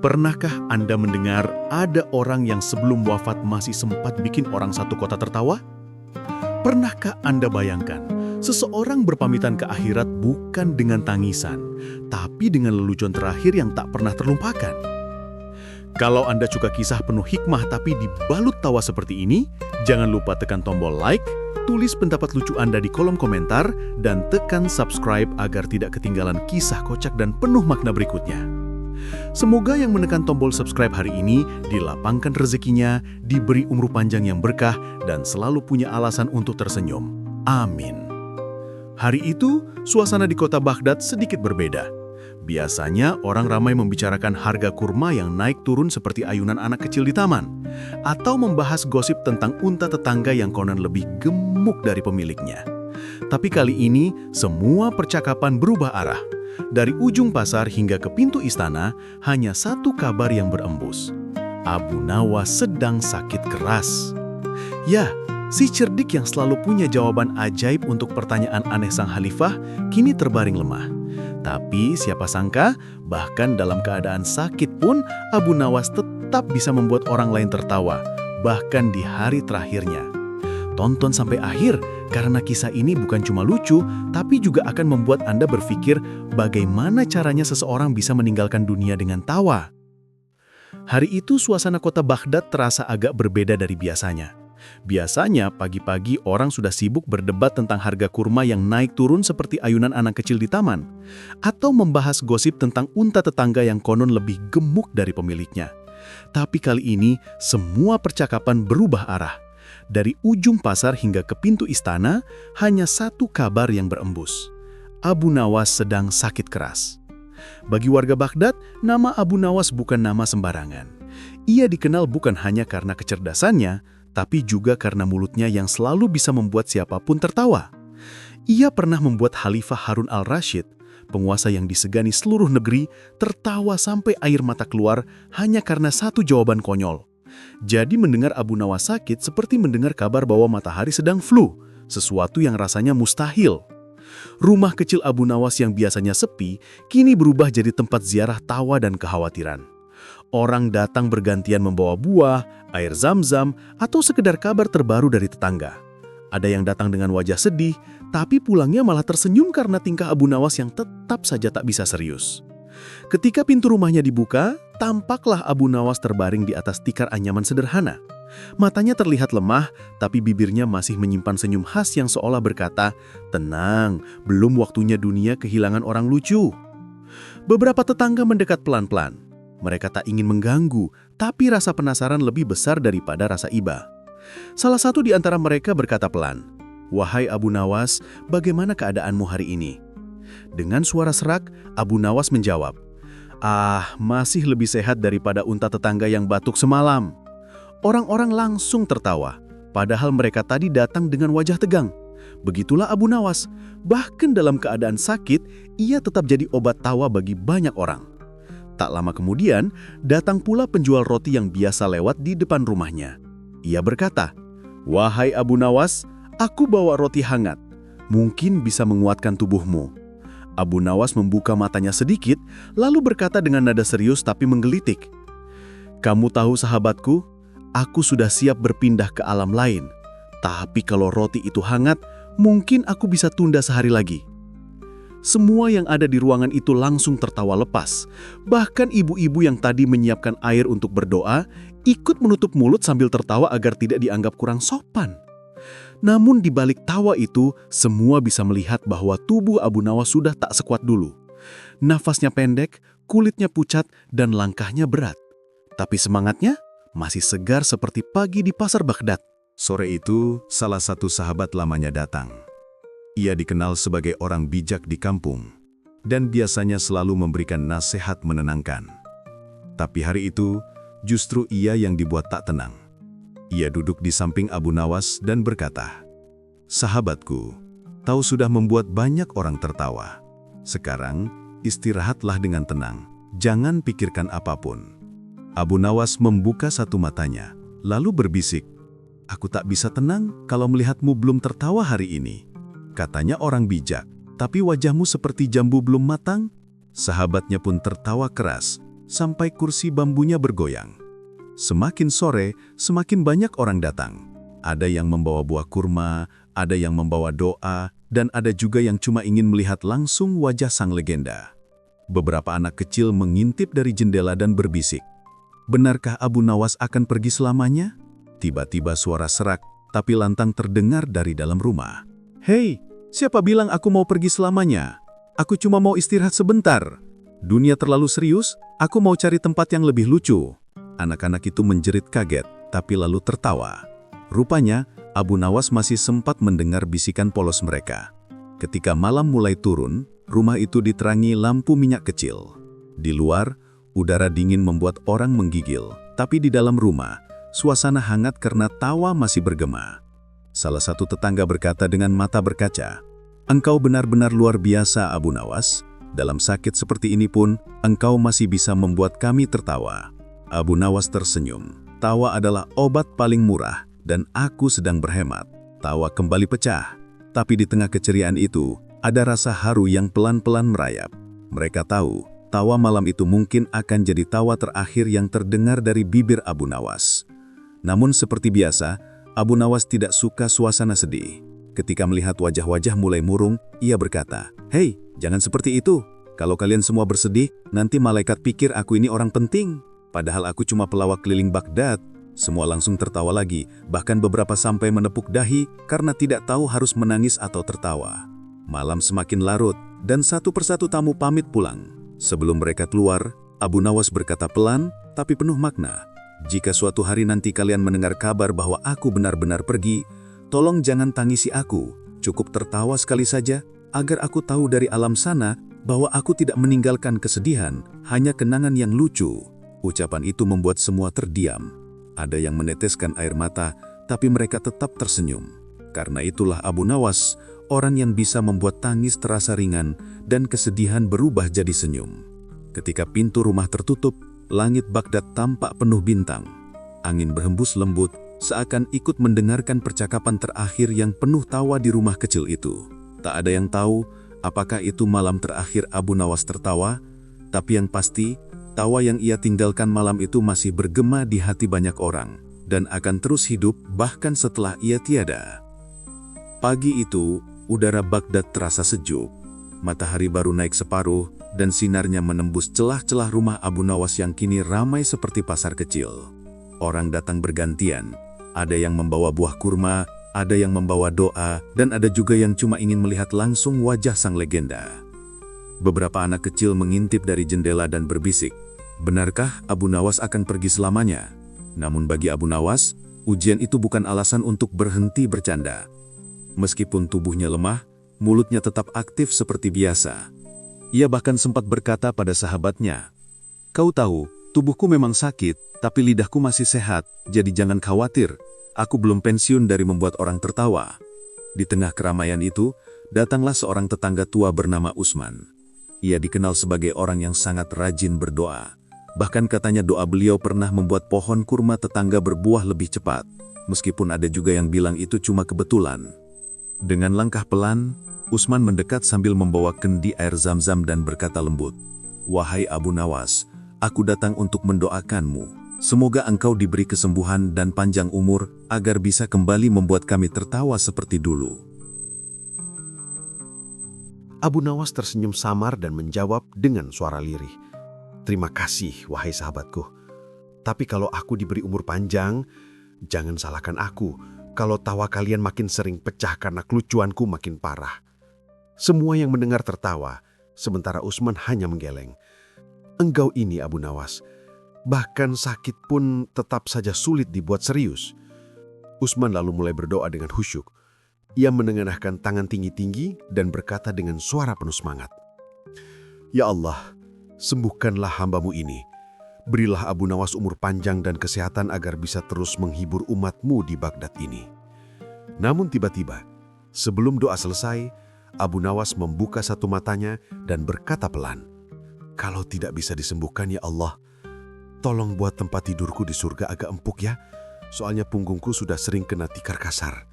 Pernahkah Anda mendengar ada orang yang sebelum wafat masih sempat bikin orang satu kota tertawa? Pernahkah Anda bayangkan, seseorang berpamitan ke akhirat bukan dengan tangisan, tapi dengan lelucon terakhir yang tak pernah terlupakan? Kalau Anda suka kisah penuh hikmah tapi dibalut tawa seperti ini, jangan lupa tekan tombol like, tulis pendapat lucu Anda di kolom komentar, dan tekan subscribe agar tidak ketinggalan kisah kocak dan penuh makna berikutnya. Semoga yang menekan tombol subscribe hari ini dilapangkan rezekinya, diberi umur panjang yang berkah, dan selalu punya alasan untuk tersenyum. Amin. Hari itu, suasana di kota Baghdad sedikit berbeda. Biasanya orang ramai membicarakan harga kurma yang naik turun seperti ayunan anak kecil di taman, atau membahas gosip tentang unta tetangga yang konon lebih gemuk dari pemiliknya. Tapi kali ini, semua percakapan berubah arah. Dari ujung pasar hingga ke pintu istana, hanya satu kabar yang berembus. Abu Nawas sedang sakit keras. Ya, si cerdik yang selalu punya jawaban ajaib untuk pertanyaan aneh sang khalifah, kini terbaring lemah. Tapi siapa sangka, bahkan dalam keadaan sakit pun, Abu Nawas tetap bisa membuat orang lain tertawa, bahkan di hari terakhirnya. Tonton sampai akhir, karena kisah ini bukan cuma lucu, tapi juga akan membuat Anda berpikir bagaimana caranya seseorang bisa meninggalkan dunia dengan tawa. Hari itu suasana kota Baghdad terasa agak berbeda dari biasanya. Biasanya pagi-pagi orang sudah sibuk berdebat tentang harga kurma yang naik turun seperti ayunan anak kecil di taman, atau membahas gosip tentang unta tetangga yang konon lebih gemuk dari pemiliknya. Tapi kali ini semua percakapan berubah arah. Dari ujung pasar hingga ke pintu istana, hanya satu kabar yang berembus. Abu Nawas sedang sakit keras. Bagi warga Baghdad, nama Abu Nawas bukan nama sembarangan. Ia dikenal bukan hanya karena kecerdasannya, tapi juga karena mulutnya yang selalu bisa membuat siapapun tertawa. Ia pernah membuat Khalifah Harun al-Rashid, penguasa yang disegani seluruh negeri, tertawa sampai air mata keluar hanya karena satu jawaban konyol. Jadi mendengar Abu Nawas sakit seperti mendengar kabar bahwa matahari sedang flu, sesuatu yang rasanya mustahil. Rumah kecil Abu Nawas yang biasanya sepi, kini berubah jadi tempat ziarah tawa dan kekhawatiran. Orang datang bergantian membawa buah, air zam-zam, atau sekedar kabar terbaru dari tetangga. Ada yang datang dengan wajah sedih, tapi pulangnya malah tersenyum karena tingkah Abu Nawas yang tetap saja tak bisa serius. Ketika pintu rumahnya dibuka, tampaklah Abu Nawas terbaring di atas tikar anyaman sederhana. Matanya terlihat lemah, tapi bibirnya masih menyimpan senyum khas yang seolah berkata, "Tenang, belum waktunya dunia kehilangan orang lucu." Beberapa tetangga mendekat pelan-pelan. Mereka tak ingin mengganggu, tapi rasa penasaran lebih besar daripada rasa iba. Salah satu di antara mereka berkata pelan, "Wahai Abu Nawas, bagaimana keadaanmu hari ini?" Dengan suara serak, Abu Nawas menjawab, masih lebih sehat daripada unta tetangga yang batuk semalam." Orang-orang langsung tertawa, padahal mereka tadi datang dengan wajah tegang. Begitulah Abu Nawas, bahkan dalam keadaan sakit, ia tetap jadi obat tawa bagi banyak orang. Tak lama kemudian, datang pula penjual roti yang biasa lewat di depan rumahnya. Ia berkata, "Wahai Abu Nawas, aku bawa roti hangat. Mungkin bisa menguatkan tubuhmu." Abu Nawas membuka matanya sedikit, lalu berkata dengan nada serius tapi menggelitik, "Kamu tahu sahabatku, aku sudah siap berpindah ke alam lain. Tapi kalau roti itu hangat, mungkin aku bisa tunda sehari lagi." Semua yang ada di ruangan itu langsung tertawa lepas. Bahkan ibu-ibu yang tadi menyiapkan air untuk berdoa, ikut menutup mulut sambil tertawa agar tidak dianggap kurang sopan. Namun di balik tawa itu, semua bisa melihat bahwa tubuh Abu Nawas sudah tak sekuat dulu. Nafasnya pendek, kulitnya pucat, dan langkahnya berat. Tapi semangatnya masih segar seperti pagi di pasar Baghdad. Sore itu, salah satu sahabat lamanya datang. Ia dikenal sebagai orang bijak di kampung, dan biasanya selalu memberikan nasihat menenangkan. Tapi hari itu, justru ia yang dibuat tak tenang. Ia duduk di samping Abu Nawas dan berkata, "Sahabatku, kau sudah membuat banyak orang tertawa. Sekarang, istirahatlah dengan tenang. Jangan pikirkan apapun." Abu Nawas membuka satu matanya, lalu berbisik, "Aku tak bisa tenang kalau melihatmu belum tertawa hari ini." Katanya orang bijak, "Tapi wajahmu seperti jambu belum matang." Sahabatnya pun tertawa keras, sampai kursi bambunya bergoyang. Semakin sore, semakin banyak orang datang. Ada yang membawa buah kurma, ada yang membawa doa, dan ada juga yang cuma ingin melihat langsung wajah sang legenda. Beberapa anak kecil mengintip dari jendela dan berbisik, "Benarkah Abu Nawas akan pergi selamanya?" Tiba-tiba suara serak, tapi lantang terdengar dari dalam rumah. "Hei, siapa bilang aku mau pergi selamanya? Aku cuma mau istirahat sebentar. Dunia terlalu serius, aku mau cari tempat yang lebih lucu." Anak-anak itu menjerit kaget, tapi lalu tertawa. Rupanya, Abu Nawas masih sempat mendengar bisikan polos mereka. Ketika malam mulai turun, rumah itu diterangi lampu minyak kecil. Di luar, udara dingin membuat orang menggigil, tapi di dalam rumah, suasana hangat karena tawa masih bergema. Salah satu tetangga berkata dengan mata berkaca, "Engkau benar-benar luar biasa, Abu Nawas. Dalam sakit seperti ini pun, engkau masih bisa membuat kami tertawa." Abu Nawas tersenyum. Tawa adalah obat paling murah, dan aku sedang berhemat. Tawa kembali pecah. Tapi di tengah keceriaan itu, ada rasa haru yang pelan-pelan merayap. Mereka tahu, tawa malam itu mungkin akan jadi tawa terakhir yang terdengar dari bibir Abu Nawas. Namun seperti biasa, Abu Nawas tidak suka suasana sedih. Ketika melihat wajah-wajah mulai murung, ia berkata, "Hei, jangan seperti itu. Kalau kalian semua bersedih, nanti malaikat pikir aku ini orang penting. Padahal aku cuma pelawak keliling Baghdad." Semua langsung tertawa lagi, bahkan beberapa sampai menepuk dahi karena tidak tahu harus menangis atau tertawa. Malam semakin larut, dan satu persatu tamu pamit pulang. Sebelum mereka keluar, Abu Nawas berkata pelan, tapi penuh makna, "Jika suatu hari nanti kalian mendengar kabar bahwa aku benar-benar pergi, tolong jangan tangisi aku, cukup tertawa sekali saja, agar aku tahu dari alam sana bahwa aku tidak meninggalkan kesedihan, hanya kenangan yang lucu." Ucapan itu membuat semua terdiam. Ada yang meneteskan air mata, tapi mereka tetap tersenyum. Karena itulah Abu Nawas, orang yang bisa membuat tangis terasa ringan dan kesedihan berubah jadi senyum. Ketika pintu rumah tertutup, langit Baghdad tampak penuh bintang. Angin berhembus lembut, seakan ikut mendengarkan percakapan terakhir yang penuh tawa di rumah kecil itu. Tak ada yang tahu apakah itu malam terakhir Abu Nawas tertawa, tapi yang pasti, tawa yang ia tinggalkan malam itu masih bergema di hati banyak orang, dan akan terus hidup bahkan setelah ia tiada. Pagi itu, udara Baghdad terasa sejuk. Matahari baru naik separuh, dan sinarnya menembus celah-celah rumah Abu Nawas yang kini ramai seperti pasar kecil. Orang datang bergantian, ada yang membawa buah kurma, ada yang membawa doa, dan ada juga yang cuma ingin melihat langsung wajah sang legenda. Beberapa anak kecil mengintip dari jendela dan berbisik, "Benarkah Abu Nawas akan pergi selamanya?" Namun bagi Abu Nawas, ujian itu bukan alasan untuk berhenti bercanda. Meskipun tubuhnya lemah, mulutnya tetap aktif seperti biasa. Ia bahkan sempat berkata pada sahabatnya, "Kau tahu, tubuhku memang sakit, tapi lidahku masih sehat, jadi jangan khawatir. Aku belum pensiun dari membuat orang tertawa." Di tengah keramaian itu, datanglah seorang tetangga tua bernama Usman. Ia dikenal sebagai orang yang sangat rajin berdoa. Bahkan katanya doa beliau pernah membuat pohon kurma tetangga berbuah lebih cepat, meskipun ada juga yang bilang itu cuma kebetulan. Dengan langkah pelan, Usman mendekat sambil membawa kendi air zam-zam dan berkata lembut, "Wahai Abu Nawas, aku datang untuk mendoakanmu. Semoga engkau diberi kesembuhan dan panjang umur, agar bisa kembali membuat kami tertawa seperti dulu." Abu Nawas tersenyum samar dan menjawab dengan suara lirih, "Terima kasih, wahai sahabatku. Tapi kalau aku diberi umur panjang, jangan salahkan aku kalau tawa kalian makin sering pecah karena kelucuanku makin parah." Semua yang mendengar tertawa, sementara Usman hanya menggeleng. "Engkau ini, Abu Nawas, bahkan sakit pun tetap saja sulit dibuat serius." Usman lalu mulai berdoa dengan khusyuk. Ia menengadahkan tangan tinggi-tinggi dan berkata dengan suara penuh semangat, "Ya Allah, sembuhkanlah hamba-Mu ini. Berilah Abu Nawas umur panjang dan kesehatan agar bisa terus menghibur umat-Mu di Baghdad ini." Namun tiba-tiba, sebelum doa selesai, Abu Nawas membuka satu matanya dan berkata pelan, "Kalau tidak bisa disembuhkan ya Allah, tolong buat tempat tidurku di surga agak empuk ya, soalnya punggungku sudah sering kena tikar kasar."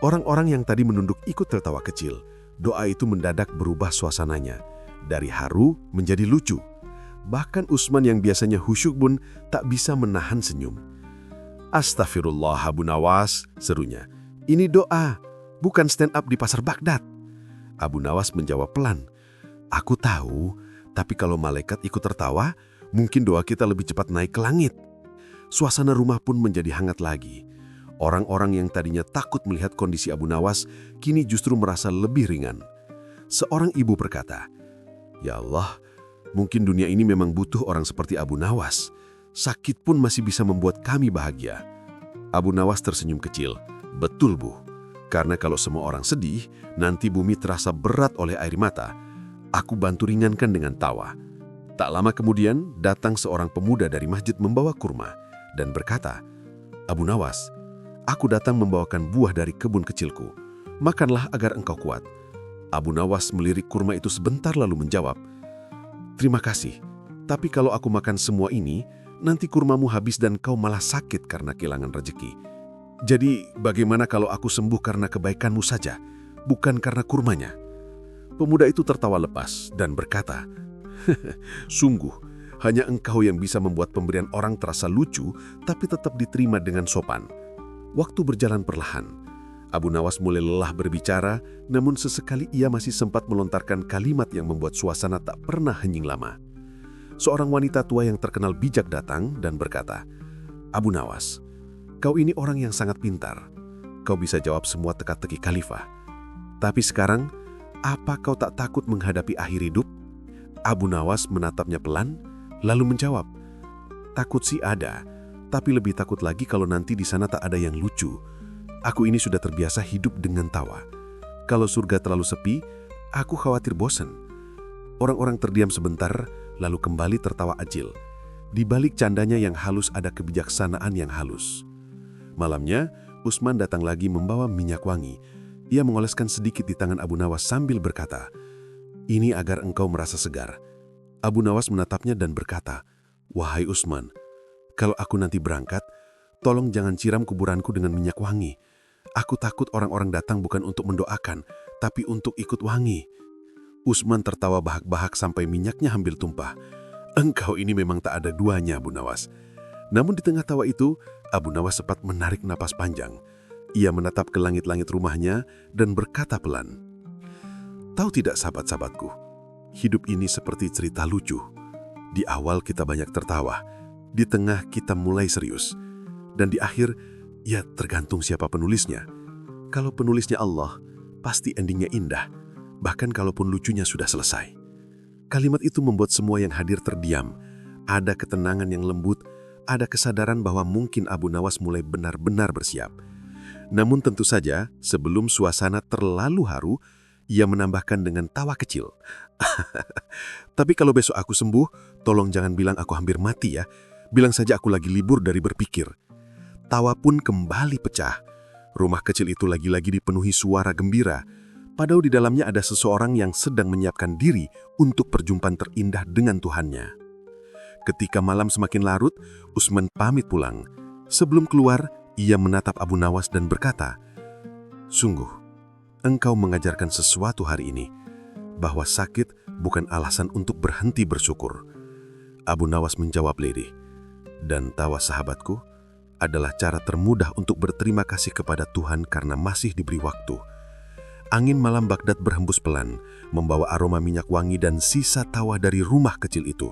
Orang-orang yang tadi menunduk ikut tertawa kecil. Doa itu mendadak berubah suasananya. Dari haru menjadi lucu. Bahkan Utsman yang biasanya khusyuk pun tak bisa menahan senyum. "Astagfirullah Abu Nawas," serunya. "Ini doa, bukan stand up di pasar Baghdad." Abu Nawas menjawab pelan. "Aku tahu, tapi kalau malaikat ikut tertawa, mungkin doa kita lebih cepat naik ke langit." Suasana rumah pun menjadi hangat lagi. Orang-orang yang tadinya takut melihat kondisi Abu Nawas, kini justru merasa lebih ringan. Seorang ibu berkata, "Ya Allah, mungkin dunia ini memang butuh orang seperti Abu Nawas. Sakit pun masih bisa membuat kami bahagia." Abu Nawas tersenyum kecil. "Betul, Bu. Karena kalau semua orang sedih, nanti bumi terasa berat oleh air mata. Aku bantu ringankan dengan tawa." Tak lama kemudian, datang seorang pemuda dari masjid membawa kurma dan berkata, "Abu Nawas, aku datang membawakan buah dari kebun kecilku. Makanlah agar engkau kuat." Abu Nawas melirik kurma itu sebentar lalu menjawab, "Terima kasih, tapi kalau aku makan semua ini, nanti kurmamu habis dan kau malah sakit karena kehilangan rezeki. Jadi bagaimana kalau aku sembuh karena kebaikanmu saja, bukan karena kurmanya?" Pemuda itu tertawa lepas dan berkata, "Sungguh, hanya engkau yang bisa membuat pemberian orang terasa lucu tapi tetap diterima dengan sopan." Waktu berjalan perlahan. Abu Nawas mulai lelah berbicara, namun sesekali ia masih sempat melontarkan kalimat yang membuat suasana tak pernah hening lama. Seorang wanita tua yang terkenal bijak datang dan berkata, "Abu Nawas, kau ini orang yang sangat pintar. Kau bisa jawab semua teka-teki khalifah. Tapi sekarang, apa kau tak takut menghadapi akhir hidup?" Abu Nawas menatapnya pelan, lalu menjawab, "Takut sih ada, tapi lebih takut lagi kalau nanti di sana tak ada yang lucu. Aku ini sudah terbiasa hidup dengan tawa. Kalau surga terlalu sepi, aku khawatir bosan." Orang-orang terdiam sebentar, lalu kembali tertawa ajil. Di balik candanya yang halus ada kebijaksanaan yang halus. Malamnya, Utsman datang lagi membawa minyak wangi. Ia mengoleskan sedikit di tangan Abu Nawas sambil berkata, "Ini agar engkau merasa segar." Abu Nawas menatapnya dan berkata, "Wahai Utsman, kalau aku nanti berangkat, tolong jangan siram kuburanku dengan minyak wangi. Aku takut orang-orang datang bukan untuk mendoakan, tapi untuk ikut wangi." Utsman tertawa bahak-bahak sampai minyaknya hampir tumpah. "Engkau ini memang tak ada duanya, Abu Nawas." Namun di tengah tawa itu, Abu Nawas sempat menarik napas panjang. Ia menatap ke langit-langit rumahnya dan berkata pelan, "Tahu tidak sahabat-sahabatku, hidup ini seperti cerita lucu. Di awal kita banyak tertawa, di tengah kita mulai serius, dan di akhir, ya tergantung siapa penulisnya. Kalau penulisnya Allah, pasti endingnya indah, bahkan kalaupun lucunya sudah selesai." Kalimat itu membuat semua yang hadir terdiam. Ada ketenangan yang lembut, ada kesadaran bahwa mungkin Abu Nawas mulai benar-benar bersiap. Namun tentu saja, sebelum suasana terlalu haru, ia menambahkan dengan tawa kecil, "Tapi kalau besok aku sembuh, tolong jangan bilang aku hampir mati ya. Bilang saja aku lagi libur dari berpikir." Tawa pun kembali pecah. Rumah kecil itu lagi-lagi dipenuhi suara gembira. Padahal di dalamnya ada seseorang yang sedang menyiapkan diri untuk perjumpaan terindah dengan Tuhannya. Ketika malam semakin larut, Utsman pamit pulang. Sebelum keluar, ia menatap Abu Nawas dan berkata, "Sungguh, engkau mengajarkan sesuatu hari ini, bahwa sakit bukan alasan untuk berhenti bersyukur." Abu Nawas menjawab lirih, "Dan tawa sahabatku adalah cara termudah untuk berterima kasih kepada Tuhan karena masih diberi waktu." Angin malam Baghdad berhembus pelan, membawa aroma minyak wangi dan sisa tawa dari rumah kecil itu.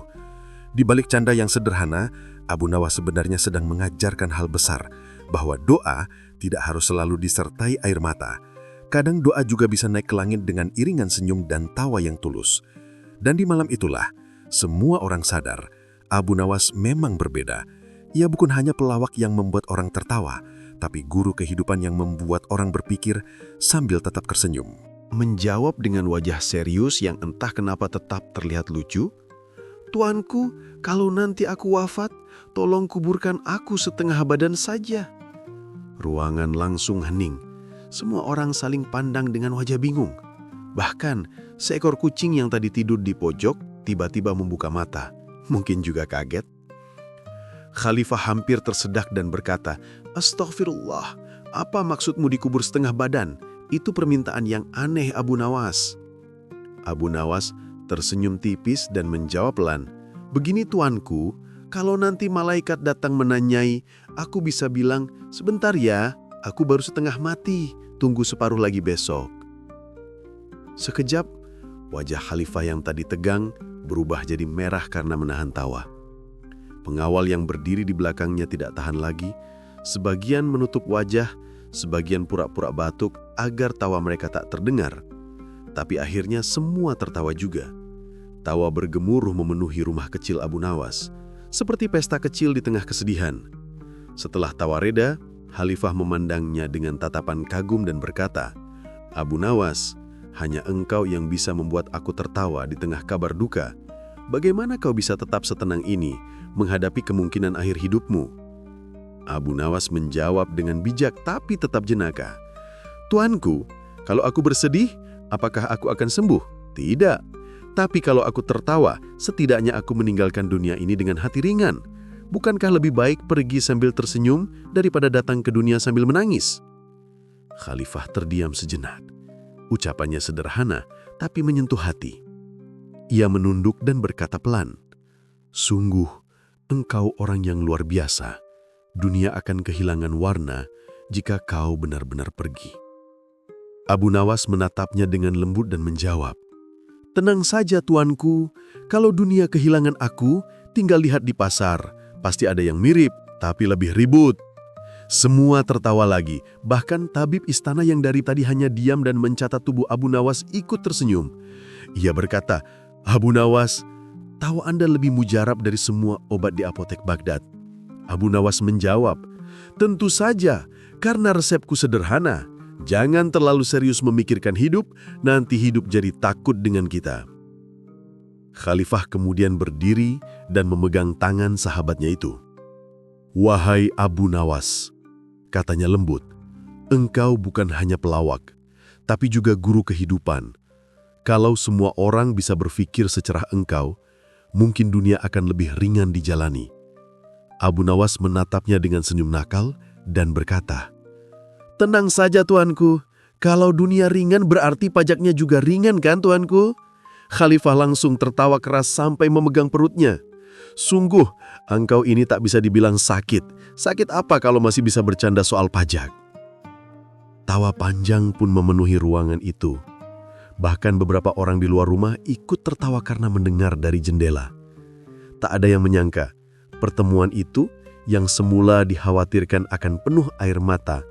Di balik canda yang sederhana, Abu Nawas sebenarnya sedang mengajarkan hal besar, bahwa doa tidak harus selalu disertai air mata. Kadang doa juga bisa naik ke langit dengan iringan senyum dan tawa yang tulus. Dan di malam itulah, semua orang sadar, Abu Nawas memang berbeda. Ia bukan hanya pelawak yang membuat orang tertawa, tapi guru kehidupan yang membuat orang berpikir sambil tetap tersenyum. Menjawab dengan wajah serius yang entah kenapa tetap terlihat lucu, "Tuanku, kalau nanti aku wafat, tolong kuburkan aku setengah badan saja." Ruangan langsung hening. Semua orang saling pandang dengan wajah bingung. Bahkan, seekor kucing yang tadi tidur di pojok tiba-tiba membuka mata. Mungkin juga kaget. Khalifah hampir tersedak dan berkata, "Astaghfirullah, apa maksudmu dikubur setengah badan? Itu permintaan yang aneh, Abu Nawas." Abu Nawas tersenyum tipis dan menjawab pelan, Begini tuanku, kalau nanti malaikat datang menanyai, aku bisa bilang, sebentar ya, aku baru setengah mati, tunggu separuh lagi besok. Sekejap, wajah khalifah yang tadi tegang berubah jadi merah karena menahan tawa. Pengawal yang berdiri di belakangnya tidak tahan lagi, sebagian menutup wajah, sebagian pura-pura batuk agar tawa mereka tak terdengar. Tapi akhirnya semua tertawa juga. Tawa bergemuruh memenuhi rumah kecil Abu Nawas, seperti pesta kecil di tengah kesedihan. Setelah tawa reda, khalifah memandangnya dengan tatapan kagum dan berkata, "Abu Nawas, hanya engkau yang bisa membuat aku tertawa di tengah kabar duka. Bagaimana kau bisa tetap setenang ini menghadapi kemungkinan akhir hidupmu?" Abu Nawas menjawab dengan bijak tapi tetap jenaka. "Tuanku, kalau aku bersedih, apakah aku akan sembuh? Tidak. Tapi kalau aku tertawa, setidaknya aku meninggalkan dunia ini dengan hati ringan. Bukankah lebih baik pergi sambil tersenyum daripada datang ke dunia sambil menangis?" Khalifah terdiam sejenak. Ucapannya sederhana, tapi menyentuh hati. Ia menunduk dan berkata pelan, "Sungguh, engkau orang yang luar biasa. Dunia akan kehilangan warna jika kau benar-benar pergi." Abu Nawas menatapnya dengan lembut dan menjawab, "Tenang saja tuanku, kalau dunia kehilangan aku, tinggal lihat di pasar. Pasti ada yang mirip, tapi lebih ribut." Semua tertawa lagi, bahkan tabib istana yang dari tadi hanya diam dan mencatat tubuh Abu Nawas ikut tersenyum. Ia berkata, "Abu Nawas, tahu Anda lebih mujarab dari semua obat di apotek Baghdad." Abu Nawas menjawab, "Tentu saja, karena resepku sederhana. Jangan terlalu serius memikirkan hidup, nanti hidup jadi takut dengan kita." Khalifah kemudian berdiri dan memegang tangan sahabatnya itu. "Wahai Abu Nawas," katanya lembut, "engkau bukan hanya pelawak, tapi juga guru kehidupan. Kalau semua orang bisa berpikir secerah engkau, mungkin dunia akan lebih ringan dijalani." Abu Nawas menatapnya dengan senyum nakal dan berkata, "Tenang saja tuanku, kalau dunia ringan berarti pajaknya juga ringan kan tuanku?" Khalifah langsung tertawa keras sampai memegang perutnya. "Sungguh, engkau ini tak bisa dibilang sakit. Sakit apa kalau masih bisa bercanda soal pajak?" Tawa panjang pun memenuhi ruangan itu. Bahkan beberapa orang di luar rumah ikut tertawa karena mendengar dari jendela. Tak ada yang menyangka, pertemuan itu yang semula dikhawatirkan akan penuh air mata,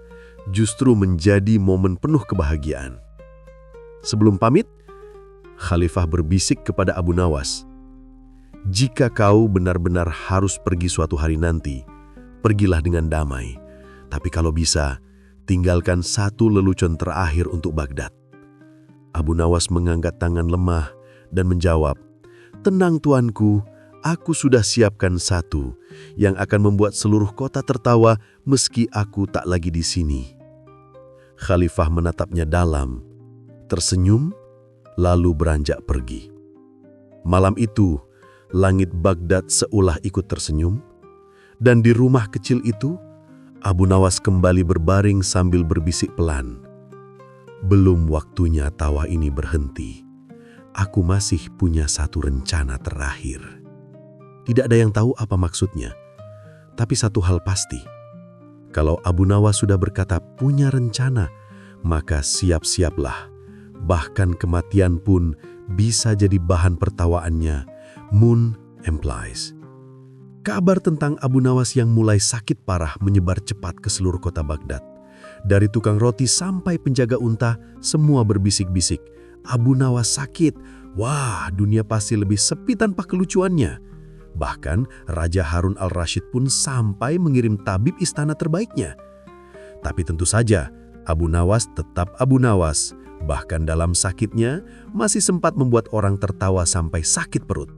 justru menjadi momen penuh kebahagiaan. Sebelum pamit, Khalifah berbisik kepada Abu Nawas, "Jika kau benar-benar harus pergi suatu hari nanti, pergilah dengan damai. Tapi kalau bisa, tinggalkan satu lelucon terakhir untuk Baghdad." Abu Nawas mengangkat tangan lemah dan menjawab, "Tenang tuanku, aku sudah siapkan satu yang akan membuat seluruh kota tertawa meski aku tak lagi di sini." Khalifah menatapnya dalam, tersenyum, lalu beranjak pergi. Malam itu, langit Baghdad seolah ikut tersenyum, dan di rumah kecil itu, Abu Nawas kembali berbaring sambil berbisik pelan, "Belum waktunya tawa ini berhenti. Aku masih punya satu rencana terakhir." Tidak ada yang tahu apa maksudnya, tapi satu hal pasti. Kalau Abu Nawas sudah berkata punya rencana, maka siap-siaplah. Bahkan kematian pun bisa jadi bahan pertawaannya. Moon implies. Kabar tentang Abu Nawas yang mulai sakit parah menyebar cepat ke seluruh kota Baghdad. Dari tukang roti sampai penjaga unta, semua berbisik-bisik, "Abu Nawas sakit. Wah, dunia pasti lebih sepi tanpa kelucuannya." Bahkan Raja Harun al-Rashid pun sampai mengirim tabib istana terbaiknya. Tapi tentu saja, Abu Nawas tetap Abu Nawas. Bahkan dalam sakitnya, masih sempat membuat orang tertawa sampai sakit perut.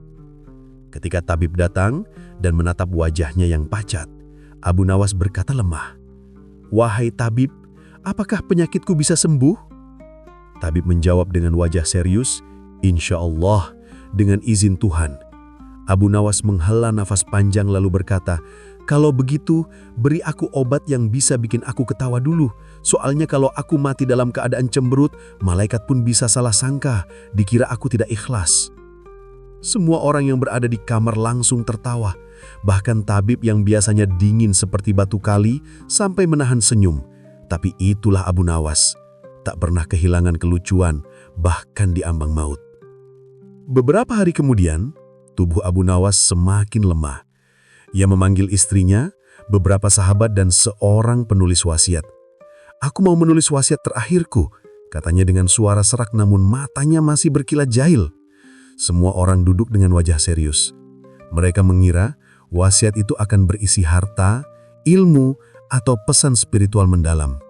Ketika tabib datang dan menatap wajahnya yang pacat, Abu Nawas berkata lemah, "Wahai tabib, apakah penyakitku bisa sembuh?" Tabib menjawab dengan wajah serius, "Insya Allah, dengan izin Tuhan." Abu Nawas menghela nafas panjang lalu berkata, "Kalau begitu, beri aku obat yang bisa bikin aku ketawa dulu. Soalnya kalau aku mati dalam keadaan cemberut, malaikat pun bisa salah sangka, dikira aku tidak ikhlas." Semua orang yang berada di kamar langsung tertawa. Bahkan tabib yang biasanya dingin seperti batu kali sampai menahan senyum. Tapi itulah Abu Nawas. Tak pernah kehilangan kelucuan, bahkan di ambang maut. Beberapa hari kemudian, tubuh Abu Nawas semakin lemah. Ia memanggil istrinya, beberapa sahabat dan seorang penulis wasiat. "Aku mau menulis wasiat terakhirku," katanya dengan suara serak namun matanya masih berkilat jahil. Semua orang duduk dengan wajah serius. Mereka mengira wasiat itu akan berisi harta, ilmu, atau pesan spiritual mendalam.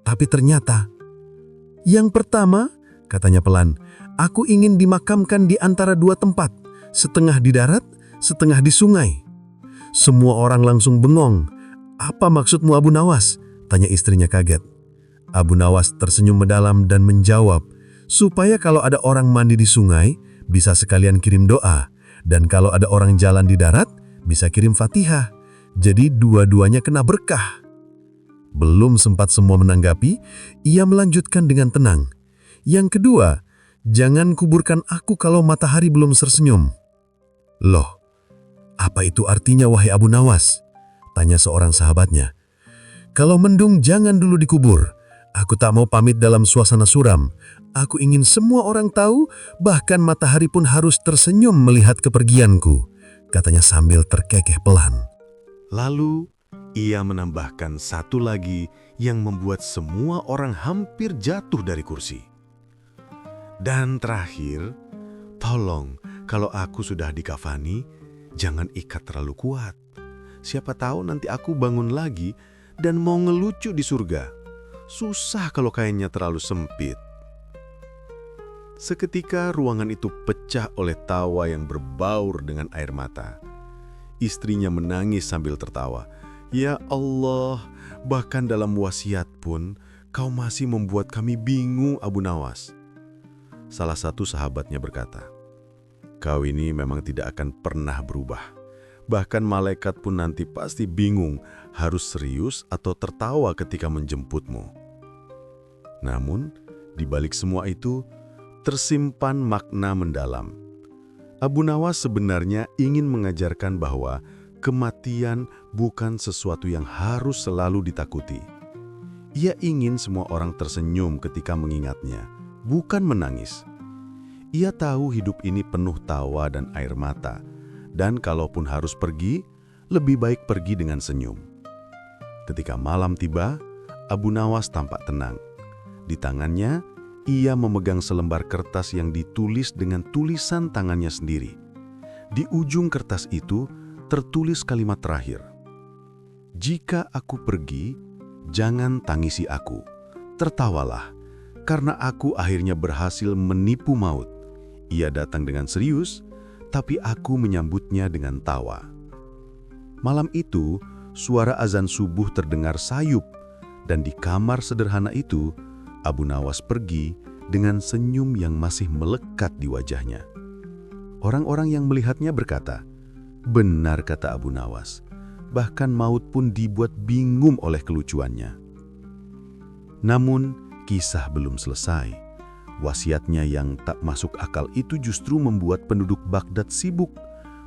Tapi ternyata, "Yang pertama," katanya pelan, "aku ingin dimakamkan di antara dua tempat, setengah di darat, setengah di sungai." Semua orang langsung bengong. "Apa maksudmu Abu Nawas?" tanya istrinya kaget. Abu Nawas tersenyum mendalam dan menjawab, "Supaya kalau ada orang mandi di sungai, bisa sekalian kirim doa. Dan kalau ada orang jalan di darat, bisa kirim Fatihah. Jadi dua-duanya kena berkah." Belum sempat semua menanggapi, ia melanjutkan dengan tenang. "Yang kedua, jangan kuburkan aku kalau matahari belum tersenyum." "Loh, apa itu artinya wahai Abu Nawas?" tanya seorang sahabatnya. "Kalau mendung jangan dulu dikubur. Aku tak mau pamit dalam suasana suram. Aku ingin semua orang tahu, bahkan matahari pun harus tersenyum melihat kepergianku," katanya sambil terkekeh pelan. Lalu, ia menambahkan satu lagi yang membuat semua orang hampir jatuh dari kursi. "Dan terakhir, tolong kalau aku sudah dikafani, jangan ikat terlalu kuat. Siapa tahu nanti aku bangun lagi dan mau ngelucu di surga. Susah kalau kainnya terlalu sempit." Seketika ruangan itu pecah oleh tawa yang berbaur dengan air mata. Istrinya menangis sambil tertawa. "Ya Allah, bahkan dalam wasiat pun kau masih membuat kami bingung Abu Nawas." Salah satu sahabatnya berkata, "Kau ini memang tidak akan pernah berubah. Bahkan malaikat pun nanti pasti bingung harus serius atau tertawa ketika menjemputmu." Namun, di balik semua itu, tersimpan makna mendalam. Abu Nawas sebenarnya ingin mengajarkan bahwa kematian bukan sesuatu yang harus selalu ditakuti. Ia ingin semua orang tersenyum ketika mengingatnya, bukan menangis. Ia tahu hidup ini penuh tawa dan air mata, dan kalaupun harus pergi, lebih baik pergi dengan senyum. Ketika malam tiba, Abu Nawas tampak tenang. Di tangannya, ia memegang selembar kertas yang ditulis dengan tulisan tangannya sendiri. Di ujung kertas itu tertulis kalimat terakhir, "Jika aku pergi, jangan tangisi aku. Tertawalah, karena aku akhirnya berhasil menipu maut. Ia datang dengan serius, tapi aku menyambutnya dengan tawa." Malam itu, suara azan subuh terdengar sayup, dan di kamar sederhana itu, Abu Nawas pergi dengan senyum yang masih melekat di wajahnya. Orang-orang yang melihatnya berkata, "Benar kata Abu Nawas, bahkan maut pun dibuat bingung oleh kelucuannya." Namun, kisah belum selesai. Wasiatnya yang tak masuk akal itu justru membuat penduduk Baghdad sibuk.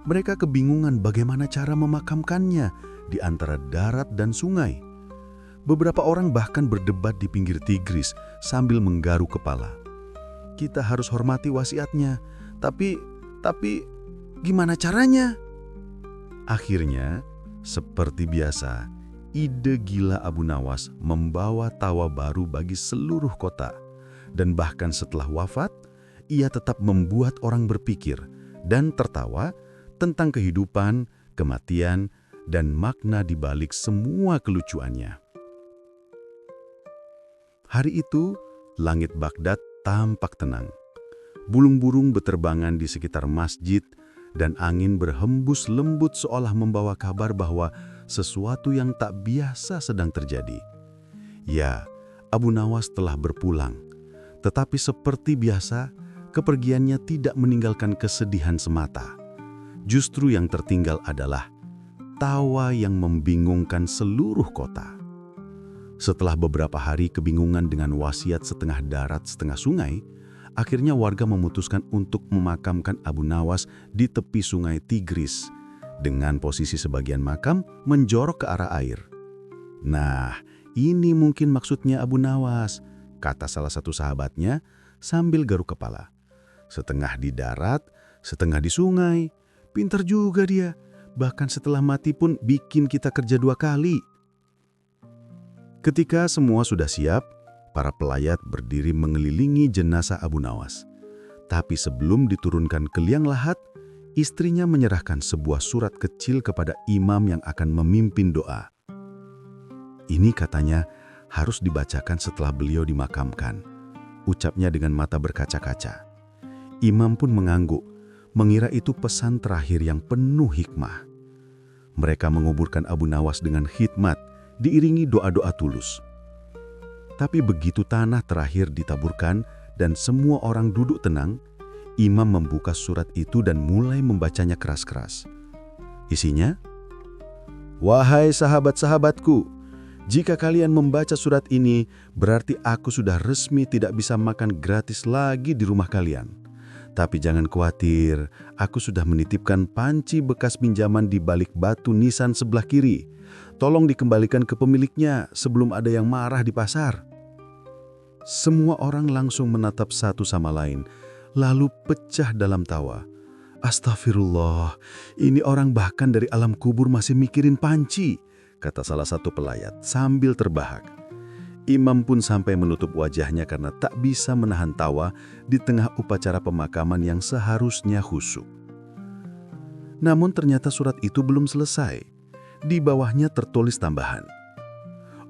Mereka kebingungan bagaimana cara memakamkannya di antara darat dan sungai. Beberapa orang bahkan berdebat di pinggir Tigris sambil menggaruk kepala. "Kita harus hormati wasiatnya, tapi gimana caranya?" Akhirnya, seperti biasa, ide gila Abu Nawas membawa tawa baru bagi seluruh kota. Dan bahkan setelah wafat, ia tetap membuat orang berpikir dan tertawa tentang kehidupan, kematian, dan makna di balik semua kelucuannya. Hari itu, langit Baghdad tampak tenang. Burung-burung beterbangan di sekitar masjid dan angin berhembus lembut seolah membawa kabar bahwa sesuatu yang tak biasa sedang terjadi. Ya, Abu Nawas telah berpulang. Tetapi seperti biasa, kepergiannya tidak meninggalkan kesedihan semata. Justru yang tertinggal adalah tawa yang membingungkan seluruh kota. Setelah beberapa hari kebingungan dengan wasiat setengah darat setengah sungai, Akhirnya warga memutuskan untuk memakamkan Abu Nawas di tepi sungai Tigris, dengan posisi sebagian makam menjorok ke arah air. Nah, ini mungkin maksudnya Abu Nawas, kata salah satu sahabatnya sambil garuk kepala. Setengah di darat, setengah di sungai. Pintar juga dia, bahkan setelah mati pun bikin kita kerja 2 kali. Ketika semua sudah siap, para pelayat berdiri mengelilingi jenazah Abu Nawas. Tapi sebelum diturunkan ke liang lahat, istrinya menyerahkan sebuah surat kecil kepada imam yang akan memimpin doa. Ini katanya harus dibacakan setelah beliau dimakamkan. Ucapnya dengan mata berkaca-kaca. Imam pun mengangguk, mengira itu pesan terakhir yang penuh hikmah. Mereka menguburkan Abu Nawas dengan khidmat, diiringi doa-doa tulus. Tapi begitu tanah terakhir ditaburkan dan semua orang duduk tenang, imam membuka surat itu dan mulai membacanya keras-keras. Isinya, "Wahai sahabat-sahabatku, jika kalian membaca surat ini, berarti aku sudah resmi tidak bisa makan gratis lagi di rumah kalian. Tapi jangan khawatir, aku sudah menitipkan panci bekas pinjaman di balik batu nisan sebelah kiri. Tolong dikembalikan ke pemiliknya sebelum ada yang marah di pasar." Semua orang langsung menatap satu sama lain, lalu pecah dalam tawa. "Astagfirullah, ini orang bahkan dari alam kubur masih mikirin panci," kata salah satu pelayat sambil terbahak. Imam pun sampai menutup wajahnya karena tak bisa menahan tawa di tengah upacara pemakaman yang seharusnya khusyuk. Namun ternyata surat itu belum selesai. Di bawahnya tertulis tambahan.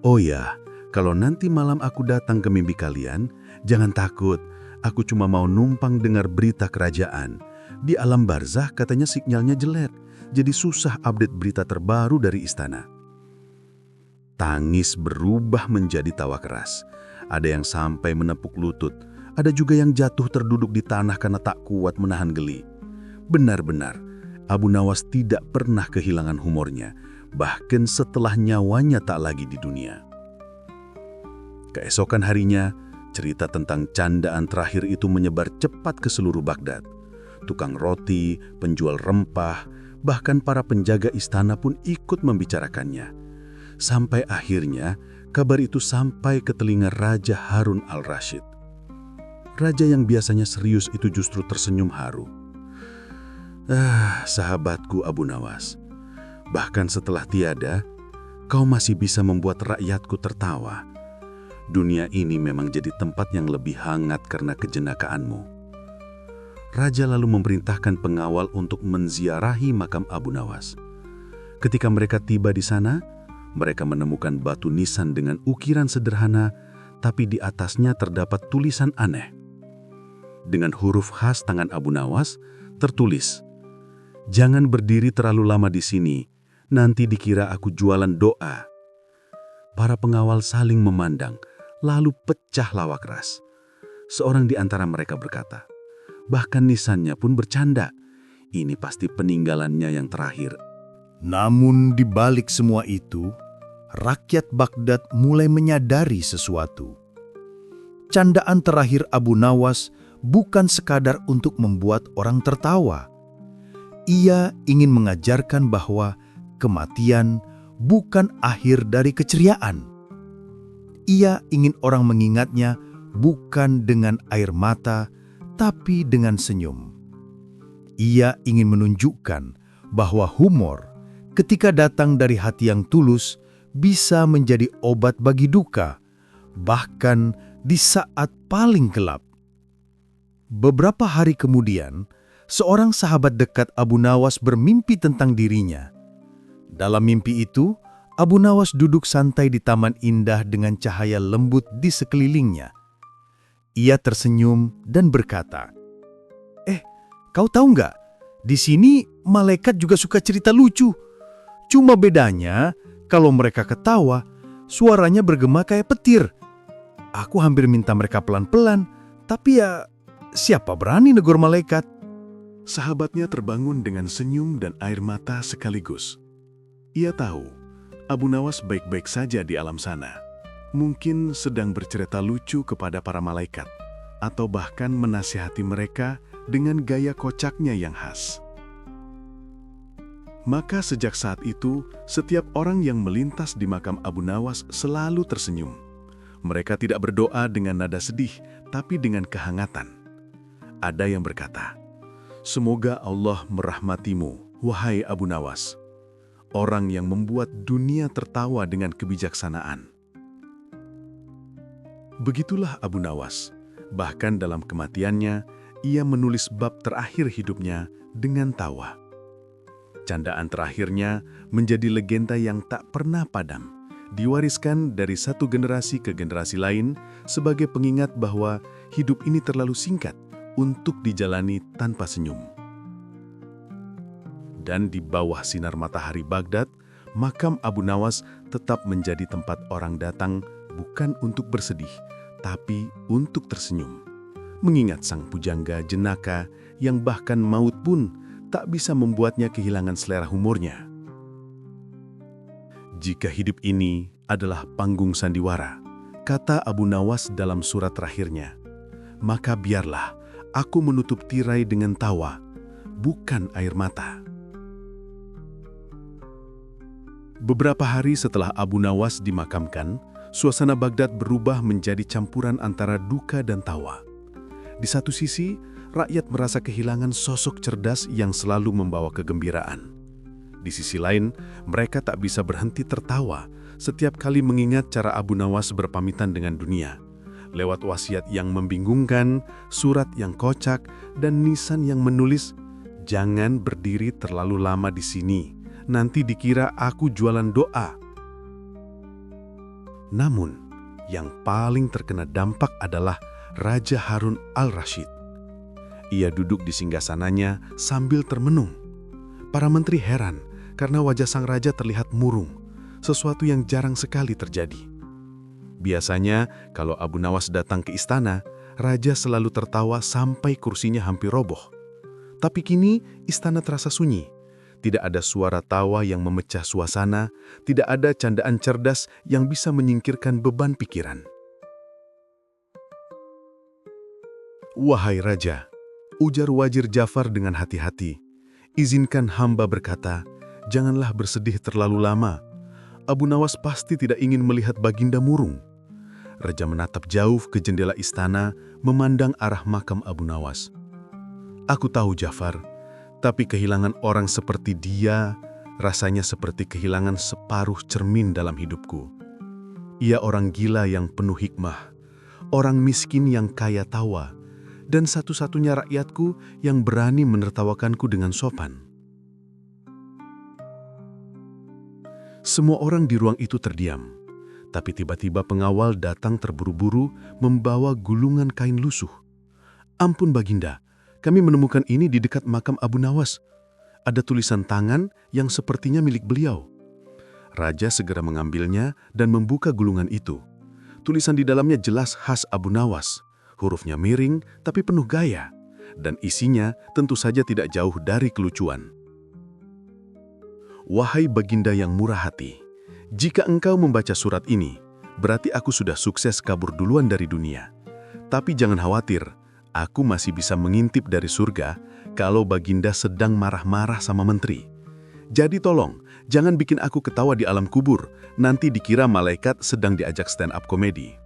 "Oh ya, kalau nanti malam aku datang ke mimpi kalian, jangan takut, aku cuma mau numpang dengar berita kerajaan. Di alam barzah katanya sinyalnya jelek, jadi susah update berita terbaru dari istana." Tangis berubah menjadi tawa keras. Ada yang sampai menepuk lutut, ada juga yang jatuh terduduk di tanah karena tak kuat menahan geli. Benar-benar, Abu Nawas tidak pernah kehilangan humornya, bahkan setelah nyawanya tak lagi di dunia. Keesokan harinya, cerita tentang candaan terakhir itu menyebar cepat ke seluruh Baghdad. Tukang roti, penjual rempah, bahkan para penjaga istana pun ikut membicarakannya. Sampai akhirnya, kabar itu sampai ke telinga Raja Harun al-Rashid. Raja yang biasanya serius itu justru tersenyum haru. Sahabatku Abu Nawas, bahkan setelah tiada, kau masih bisa membuat rakyatku tertawa. Dunia ini memang jadi tempat yang lebih hangat karena kejenakaanmu." Raja lalu memerintahkan pengawal untuk menziarahi makam Abu Nawas. Ketika mereka tiba di sana, mereka menemukan batu nisan dengan ukiran sederhana, tapi di atasnya terdapat tulisan aneh. Dengan huruf khas tangan Abu Nawas, tertulis, "Jangan berdiri terlalu lama di sini, nanti dikira aku jualan doa." Para pengawal saling memandang, lalu pecah lawa keras. Seorang di antara mereka berkata, bahkan nisannya pun bercanda, "Ini pasti peninggalannya yang terakhir." Namun di balik semua itu, rakyat Baghdad mulai menyadari sesuatu. Candaan terakhir Abu Nawas bukan sekadar untuk membuat orang tertawa. Ia ingin mengajarkan bahwa kematian bukan akhir dari keceriaan. Ia ingin orang mengingatnya bukan dengan air mata, tapi dengan senyum. Ia ingin menunjukkan bahwa humor, ketika datang dari hati yang tulus, bisa menjadi obat bagi duka, bahkan di saat paling gelap. Beberapa hari kemudian, seorang sahabat dekat Abu Nawas bermimpi tentang dirinya. Dalam mimpi itu, Abu Nawas duduk santai di taman indah dengan cahaya lembut di sekelilingnya. Ia tersenyum dan berkata, kau tahu nggak? Di sini malaikat juga suka cerita lucu. Cuma bedanya, kalau mereka ketawa, suaranya bergema kayak petir. Aku hampir minta mereka pelan-pelan, tapi ya siapa berani negur malaikat?" Sahabatnya terbangun dengan senyum dan air mata sekaligus. Ia tahu, Abu Nawas baik-baik saja di alam sana. Mungkin sedang bercerita lucu kepada para malaikat. atau bahkan menasihati mereka dengan gaya kocaknya yang khas. Maka sejak saat itu, setiap orang yang melintas di makam Abu Nawas selalu tersenyum. Mereka tidak berdoa dengan nada sedih, tapi dengan kehangatan. Ada yang berkata, "Semoga Allah merahmatimu, wahai Abu Nawas, orang yang membuat dunia tertawa dengan kebijaksanaan." Begitulah Abu Nawas. Bahkan dalam kematiannya, ia menulis bab terakhir hidupnya dengan tawa. Candaan terakhirnya menjadi legenda yang tak pernah padam, diwariskan dari satu generasi ke generasi lain sebagai pengingat bahwa hidup ini terlalu singkat untuk dijalani tanpa senyum. Dan di bawah sinar matahari Baghdad, makam Abu Nawas tetap menjadi tempat orang datang bukan untuk bersedih, tapi untuk tersenyum, mengingat sang pujangga jenaka yang bahkan maut pun tak bisa membuatnya kehilangan selera humornya. "Jika hidup ini adalah panggung sandiwara," kata Abu Nawas dalam surat terakhirnya, "maka biarlah aku menutup tirai dengan tawa, bukan air mata." Beberapa hari setelah Abu Nawas dimakamkan, suasana Baghdad berubah menjadi campuran antara duka dan tawa. Di satu sisi, rakyat merasa kehilangan sosok cerdas yang selalu membawa kegembiraan. Di sisi lain, mereka tak bisa berhenti tertawa setiap kali mengingat cara Abu Nawas berpamitan dengan dunia, lewat wasiat yang membingungkan, surat yang kocak, dan nisan yang menulis, "Jangan berdiri terlalu lama di sini, nanti dikira aku jualan doa." Namun, yang paling terkena dampak adalah Raja Harun al-Rashid. Ia duduk di singgasananya sambil termenung. Para menteri heran karena wajah sang raja terlihat murung, sesuatu yang jarang sekali terjadi. Biasanya, kalau Abu Nawas datang ke istana, raja selalu tertawa sampai kursinya hampir roboh. Tapi kini, istana terasa sunyi. Tidak ada suara tawa yang memecah suasana, tidak ada candaan cerdas yang bisa menyingkirkan beban pikiran. "Wahai Raja," ujar Wazir Jafar dengan hati-hati, "izinkan hamba berkata, janganlah bersedih terlalu lama. Abu Nawas pasti tidak ingin melihat baginda murung." Raja menatap jauh ke jendela istana, memandang arah makam Abu Nawas. "Aku tahu, Jafar, tapi kehilangan orang seperti dia rasanya seperti kehilangan separuh cermin dalam hidupku. Ia orang gila yang penuh hikmah, orang miskin yang kaya tawa, dan satu-satunya rakyatku yang berani menertawakanku dengan sopan." Semua orang di ruang itu terdiam, tapi tiba-tiba pengawal datang terburu-buru membawa gulungan kain lusuh. "Ampun Baginda, kami menemukan ini di dekat makam Abu Nawas. Ada tulisan tangan yang sepertinya milik beliau." Raja segera mengambilnya dan membuka gulungan itu. Tulisan di dalamnya jelas khas Abu Nawas. Hurufnya miring tapi penuh gaya, dan isinya tentu saja tidak jauh dari kelucuan. "Wahai Baginda yang murah hati, jika engkau membaca surat ini, berarti aku sudah sukses kabur duluan dari dunia. Tapi jangan khawatir, aku masih bisa mengintip dari surga kalau Baginda sedang marah-marah sama menteri. Jadi tolong, jangan bikin aku ketawa di alam kubur, nanti dikira malaikat sedang diajak stand up komedi."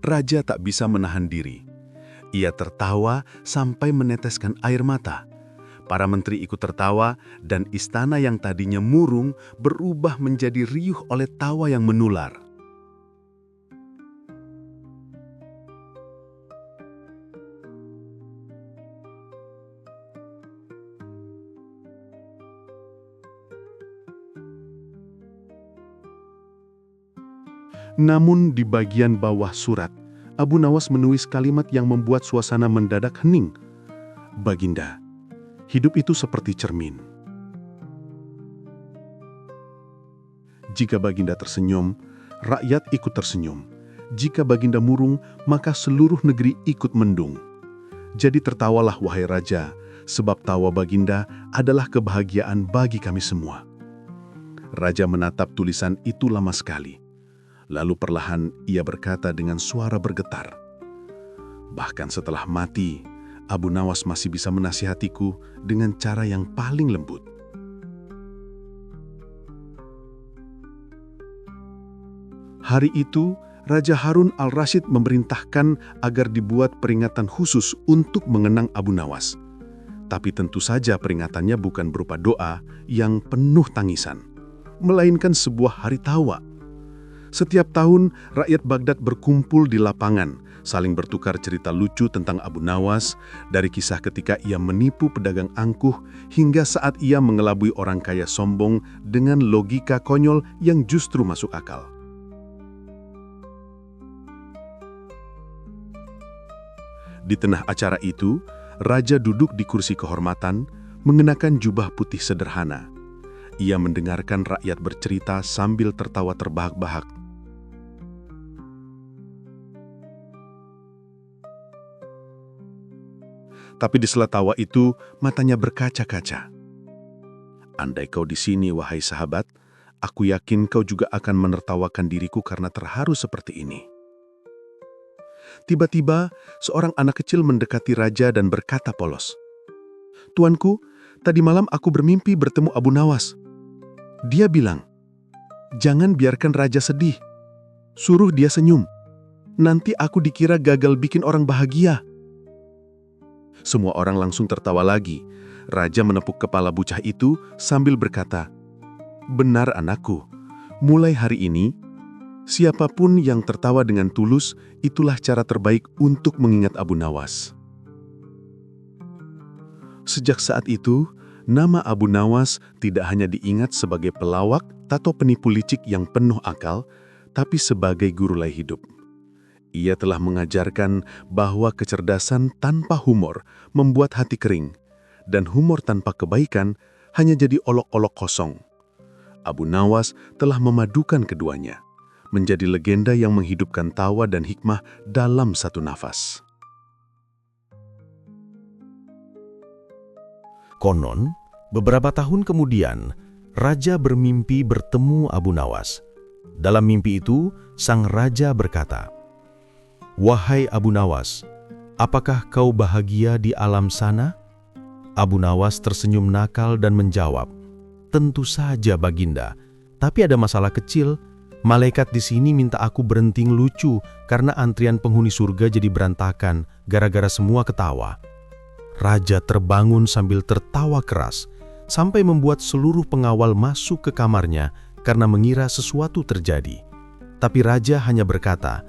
Raja tak bisa menahan diri. Ia tertawa sampai meneteskan air mata. Para menteri ikut tertawa, dan istana yang tadinya murung berubah menjadi riuh oleh tawa yang menular. Namun di bagian bawah surat, Abu Nawas menulis kalimat yang membuat suasana mendadak hening. "Baginda, hidup itu seperti cermin. Jika Baginda tersenyum, rakyat ikut tersenyum. Jika Baginda murung, maka seluruh negeri ikut mendung." Jadi tertawalah wahai raja, sebab tawa baginda adalah kebahagiaan bagi kami semua." Raja menatap tulisan itu lama sekali. Lalu perlahan ia berkata dengan suara bergetar, "Bahkan setelah mati, Abu Nawas masih bisa menasihatiku dengan cara yang paling lembut." Hari itu, Raja Harun al-Rasyid memerintahkan agar dibuat peringatan khusus untuk mengenang Abu Nawas. Tapi tentu saja peringatannya bukan berupa doa yang penuh tangisan, melainkan sebuah hari tawa. Setiap tahun, rakyat Baghdad berkumpul di lapangan, saling bertukar cerita lucu tentang Abu Nawas, dari kisah ketika ia menipu pedagang angkuh hingga saat ia mengelabui orang kaya sombong dengan logika konyol yang justru masuk akal. Di tengah acara itu, raja duduk di kursi kehormatan, mengenakan jubah putih sederhana. Ia mendengarkan rakyat bercerita sambil tertawa terbahak-bahak. Tapi di sela tawa itu, matanya berkaca-kaca. "Andai kau di sini, wahai sahabat, aku yakin kau juga akan menertawakan diriku karena terharu seperti ini." Tiba-tiba, seorang anak kecil mendekati raja dan berkata polos, "Tuanku, tadi malam aku bermimpi bertemu Abu Nawas. Dia bilang, 'Jangan biarkan raja sedih. Suruh dia senyum. Nanti aku dikira gagal bikin orang bahagia.'" Semua orang langsung tertawa lagi. Raja menepuk kepala bocah itu sambil berkata, "Benar anakku, mulai hari ini, siapapun yang tertawa dengan tulus, itulah cara terbaik untuk mengingat Abu Nawas." Sejak saat itu, nama Abu Nawas tidak hanya diingat sebagai pelawak atau penipu licik yang penuh akal, tapi sebagai guru lay hidup. Ia telah mengajarkan bahwa kecerdasan tanpa humor membuat hati kering, dan humor tanpa kebaikan hanya jadi olok-olok kosong. Abu Nawas telah memadukan keduanya, menjadi legenda yang menghidupkan tawa dan hikmah dalam satu nafas. Konon, beberapa tahun kemudian, raja bermimpi bertemu Abu Nawas. Dalam mimpi itu, sang raja berkata, "Wahai Abu Nawas, apakah kau bahagia di alam sana?" Abu Nawas tersenyum nakal dan menjawab, "Tentu saja baginda, tapi ada masalah kecil. Malaikat di sini minta aku berhenti lucu karena antrian penghuni surga jadi berantakan gara-gara semua ketawa." Raja terbangun sambil tertawa keras, sampai membuat seluruh pengawal masuk ke kamarnya karena mengira sesuatu terjadi. Tapi raja hanya berkata,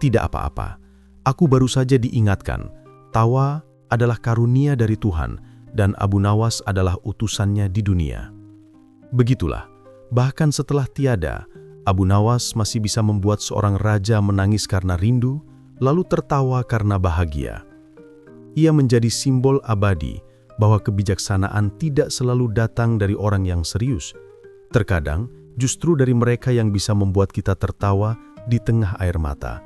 "Tidak apa-apa, aku baru saja diingatkan, tawa adalah karunia dari Tuhan dan Abu Nawas adalah utusannya di dunia." Begitulah, bahkan setelah tiada, Abu Nawas masih bisa membuat seorang raja menangis karena rindu, lalu tertawa karena bahagia. Ia menjadi simbol abadi bahwa kebijaksanaan tidak selalu datang dari orang yang serius. Terkadang, justru dari mereka yang bisa membuat kita tertawa di tengah air mata.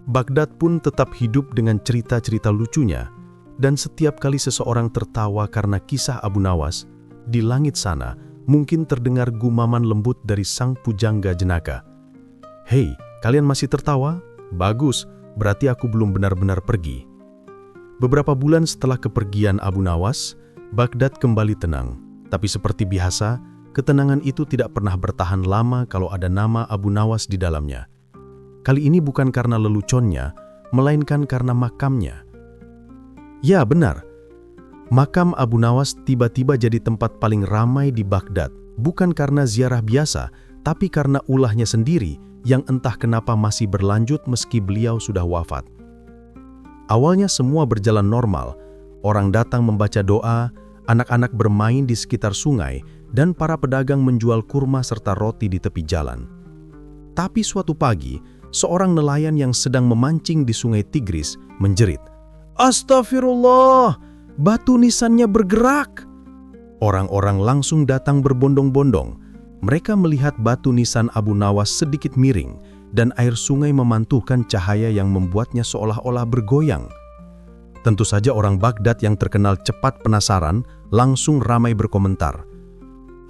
Baghdad pun tetap hidup dengan cerita-cerita lucunya, dan setiap kali seseorang tertawa karena kisah Abu Nawas, di langit sana mungkin terdengar gumaman lembut dari sang pujangga jenaka. "Hei, kalian masih tertawa? Bagus, berarti aku belum benar-benar pergi." Beberapa bulan setelah kepergian Abu Nawas, Baghdad kembali tenang. Tapi seperti biasa, ketenangan itu tidak pernah bertahan lama kalau ada nama Abu Nawas di dalamnya. Kali ini bukan karena leluconnya, melainkan karena makamnya. Ya benar, makam Abu Nawas tiba-tiba jadi tempat paling ramai di Baghdad, bukan karena ziarah biasa, tapi karena ulahnya sendiri yang entah kenapa masih berlanjut meski beliau sudah wafat. Awalnya semua berjalan normal, orang datang membaca doa, anak-anak bermain di sekitar sungai, dan para pedagang menjual kurma serta roti di tepi jalan. Tapi suatu pagi, seorang nelayan yang sedang memancing di sungai Tigris menjerit, "Astagfirullah, batu nisannya bergerak!" Orang-orang langsung datang berbondong-bondong. Mereka melihat batu nisan Abu Nawas sedikit miring, dan air sungai memantulkan cahaya yang membuatnya seolah-olah bergoyang. Tentu saja orang Baghdad yang terkenal cepat penasaran langsung ramai berkomentar.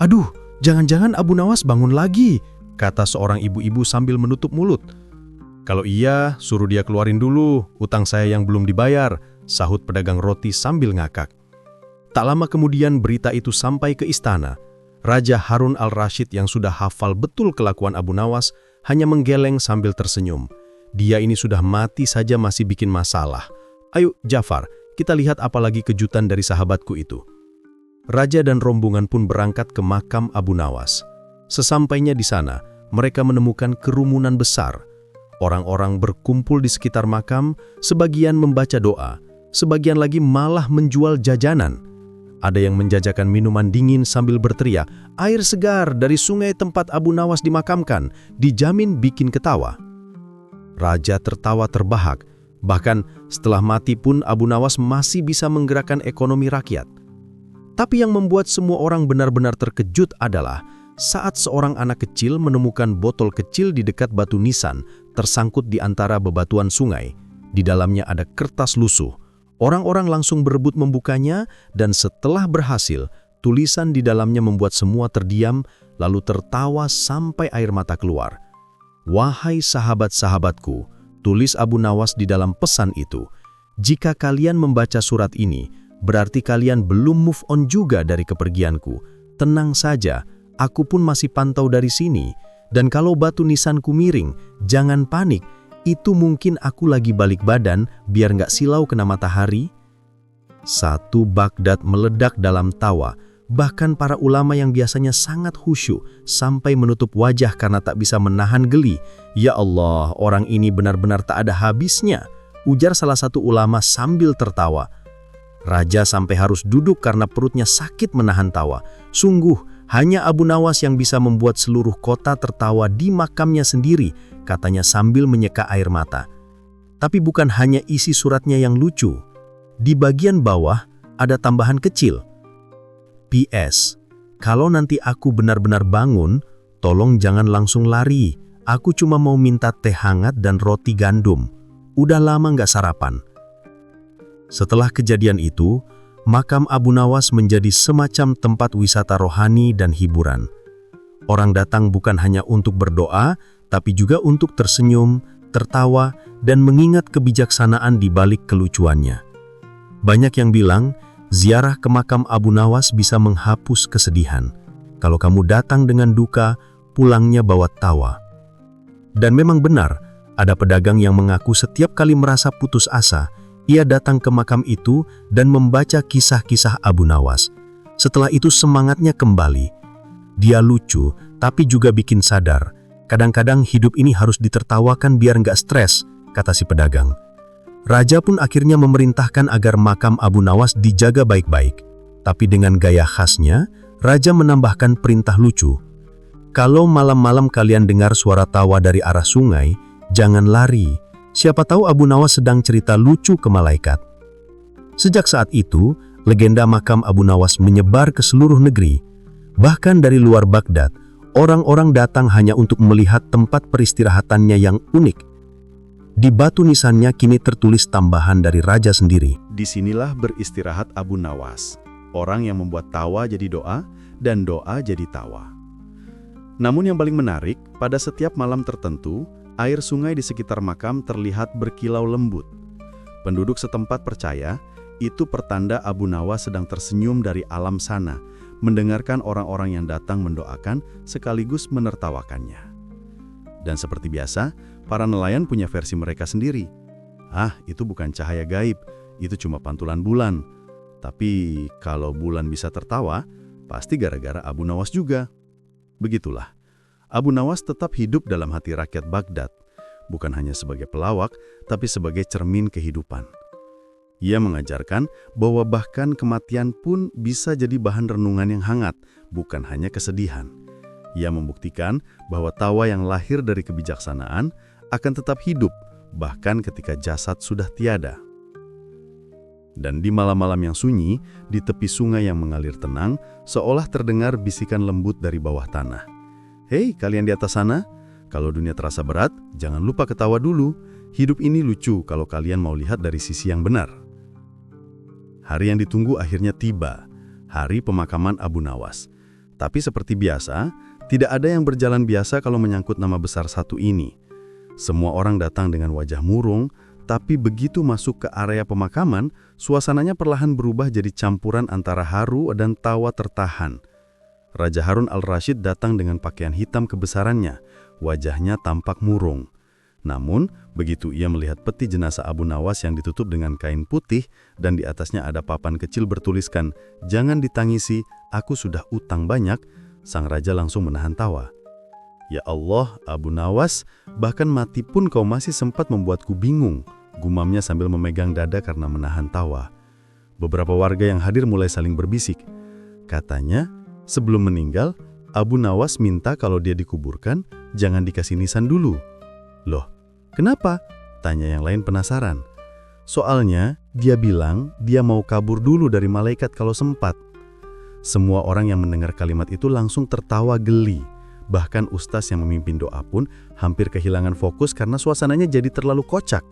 "Aduh, jangan-jangan Abu Nawas bangun lagi," kata seorang ibu-ibu sambil menutup mulut. "Kalau iya, suruh dia keluarin dulu utang saya yang belum dibayar," sahut pedagang roti sambil ngakak. Tak lama kemudian berita itu sampai ke istana. Raja Harun al-Rashid yang sudah hafal betul kelakuan Abu Nawas hanya menggeleng sambil tersenyum. Dia ini sudah mati saja masih bikin masalah. "Ayo Jafar, kita lihat apalagi kejutan dari sahabatku itu." Raja dan rombongan pun berangkat ke makam Abu Nawas. Sesampainya di sana, mereka menemukan kerumunan besar. Orang-orang berkumpul di sekitar makam, sebagian membaca doa, sebagian lagi malah menjual jajanan. Ada yang menjajakan minuman dingin sambil berteriak, "Air segar dari sungai tempat Abu Nawas dimakamkan, dijamin bikin ketawa." Raja tertawa terbahak, bahkan setelah mati pun Abu Nawas masih bisa menggerakkan ekonomi rakyat. Tapi yang membuat semua orang benar-benar terkejut adalah saat seorang anak kecil menemukan botol kecil di dekat batu nisan tersangkut di antara bebatuan sungai. Di dalamnya ada kertas lusuh. Orang-orang langsung berebut membukanya dan setelah berhasil, tulisan di dalamnya membuat semua terdiam lalu tertawa sampai air mata keluar. "Wahai sahabat-sahabatku," tulis Abu Nawas di dalam pesan itu, "jika kalian membaca surat ini, berarti kalian belum move on juga dari kepergianku. Tenang saja, aku pun masih pantau dari sini. Dan kalau batu nisanku miring, jangan panik. Itu mungkin aku lagi balik badan biar nggak silau kena matahari." Satu Baghdad meledak dalam tawa. Bahkan para ulama yang biasanya sangat khusyuk sampai menutup wajah karena tak bisa menahan geli. "Ya Allah, orang ini benar-benar tak ada habisnya," ujar salah satu ulama sambil tertawa. Raja sampai harus duduk karena perutnya sakit menahan tawa. Sungguh, hanya Abu Nawas yang bisa membuat seluruh kota tertawa di makamnya sendiri, katanya sambil menyeka air mata. Tapi bukan hanya isi suratnya yang lucu. Di bagian bawah ada tambahan kecil. "PS, kalau nanti aku benar-benar bangun, tolong jangan langsung lari. Aku cuma mau minta teh hangat dan roti gandum. Udah lama nggak sarapan." Setelah kejadian itu, makam Abu Nawas menjadi semacam tempat wisata rohani dan hiburan. Orang datang bukan hanya untuk berdoa, tapi juga untuk tersenyum, tertawa, dan mengingat kebijaksanaan di balik kelucuannya. Banyak yang bilang, ziarah ke makam Abu Nawas bisa menghapus kesedihan. Kalau kamu datang dengan duka, pulangnya bawa tawa. Dan memang benar, ada pedagang yang mengaku setiap kali merasa putus asa, ia datang ke makam itu dan membaca kisah-kisah Abu Nawas. Setelah itu semangatnya kembali. Dia lucu, tapi juga bikin sadar. Kadang-kadang hidup ini harus ditertawakan biar nggak stres, kata si pedagang. Raja pun akhirnya memerintahkan agar makam Abu Nawas dijaga baik-baik. Tapi dengan gaya khasnya, Raja menambahkan perintah lucu. "Kalau malam-malam kalian dengar suara tawa dari arah sungai, jangan lari. Siapa tahu Abu Nawas sedang cerita lucu ke malaikat." Sejak saat itu, legenda makam Abu Nawas menyebar ke seluruh negeri. Bahkan dari luar Baghdad, orang-orang datang hanya untuk melihat tempat peristirahatannya yang unik. Di batu nisannya kini tertulis tambahan dari raja sendiri. Disinilah beristirahat Abu Nawas, orang yang membuat tawa jadi doa dan doa jadi tawa. Namun yang paling menarik, pada setiap malam tertentu, air sungai di sekitar makam terlihat berkilau lembut. Penduduk setempat percaya, itu pertanda Abu Nawas sedang tersenyum dari alam sana, mendengarkan orang-orang yang datang mendoakan sekaligus menertawakannya. Dan seperti biasa, para nelayan punya versi mereka sendiri. Itu bukan cahaya gaib, itu cuma pantulan bulan. Tapi kalau bulan bisa tertawa, pasti gara-gara Abu Nawas juga. Begitulah. Abu Nawas tetap hidup dalam hati rakyat Baghdad, bukan hanya sebagai pelawak, tapi sebagai cermin kehidupan. Ia mengajarkan bahwa bahkan kematian pun bisa jadi bahan renungan yang hangat, bukan hanya kesedihan. Ia membuktikan bahwa tawa yang lahir dari kebijaksanaan akan tetap hidup, bahkan ketika jasad sudah tiada. Dan di malam-malam yang sunyi, di tepi sungai yang mengalir tenang, seolah terdengar bisikan lembut dari bawah tanah. "Hei, kalian di atas sana, kalau dunia terasa berat, jangan lupa ketawa dulu. Hidup ini lucu kalau kalian mau lihat dari sisi yang benar." Hari yang ditunggu akhirnya tiba, hari pemakaman Abu Nawas. Tapi seperti biasa, tidak ada yang berjalan biasa kalau menyangkut nama besar satu ini. Semua orang datang dengan wajah murung, tapi begitu masuk ke area pemakaman, suasananya perlahan berubah jadi campuran antara haru dan tawa tertahan. Raja Harun al-Rashid datang dengan pakaian hitam kebesarannya, wajahnya tampak murung. Namun, begitu ia melihat peti jenazah Abu Nawas yang ditutup dengan kain putih dan di atasnya ada papan kecil bertuliskan, "Jangan ditangisi, aku sudah utang banyak," sang raja langsung menahan tawa. "Ya Allah, Abu Nawas, bahkan mati pun kau masih sempat membuatku bingung," gumamnya sambil memegang dada karena menahan tawa. Beberapa warga yang hadir mulai saling berbisik. Katanya, sebelum meninggal, Abu Nawas minta kalau dia dikuburkan, jangan dikasih nisan dulu. "Loh, kenapa?" tanya yang lain penasaran. "Soalnya, dia bilang dia mau kabur dulu dari malaikat kalau sempat." Semua orang yang mendengar kalimat itu langsung tertawa geli. Bahkan ustaz yang memimpin doa pun hampir kehilangan fokus karena suasananya jadi terlalu kocak.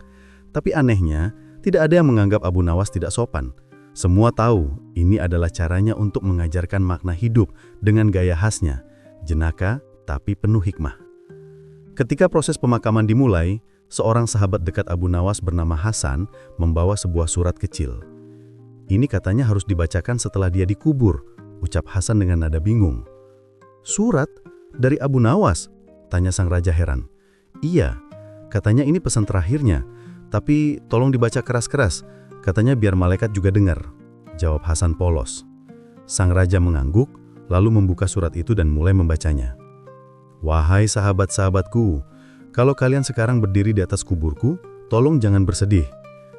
Tapi anehnya, tidak ada yang menganggap Abu Nawas tidak sopan. Semua tahu ini adalah caranya untuk mengajarkan makna hidup dengan gaya khasnya, jenaka tapi penuh hikmah. Ketika proses pemakaman dimulai, seorang sahabat dekat Abu Nawas bernama Hasan membawa sebuah surat kecil. "Ini katanya harus dibacakan setelah dia dikubur," ucap Hasan dengan nada bingung. "Surat? Dari Abu Nawas?" tanya sang raja heran. "Iya, katanya ini pesan terakhirnya, tapi tolong dibaca keras-keras, katanya biar malaikat juga dengar," jawab Hasan polos. Sang raja mengangguk, lalu membuka surat itu dan mulai membacanya. "Wahai sahabat-sahabatku, kalau kalian sekarang berdiri di atas kuburku, tolong jangan bersedih.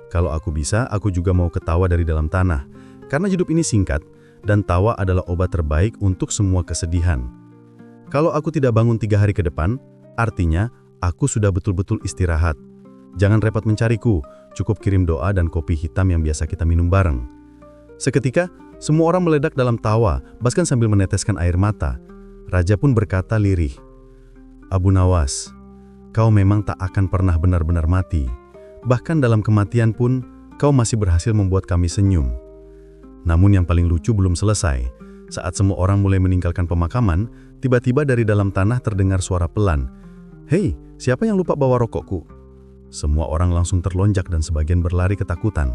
Kalau aku bisa, aku juga mau ketawa dari dalam tanah, karena hidup ini singkat, dan tawa adalah obat terbaik untuk semua kesedihan. Kalau aku tidak bangun 3 hari ke depan, artinya aku sudah betul-betul istirahat. Jangan repot mencariku, cukup kirim doa dan kopi hitam yang biasa kita minum bareng." Seketika, semua orang meledak dalam tawa, bahkan sambil meneteskan air mata. Raja pun berkata lirih, "Abu Nawas, kau memang tak akan pernah benar-benar mati. Bahkan dalam kematian pun, kau masih berhasil membuat kami senyum." Namun yang paling lucu belum selesai. Saat semua orang mulai meninggalkan pemakaman, tiba-tiba dari dalam tanah terdengar suara pelan. "Hei, siapa yang lupa bawa rokokku?" Semua orang langsung terlonjak dan sebagian berlari ketakutan.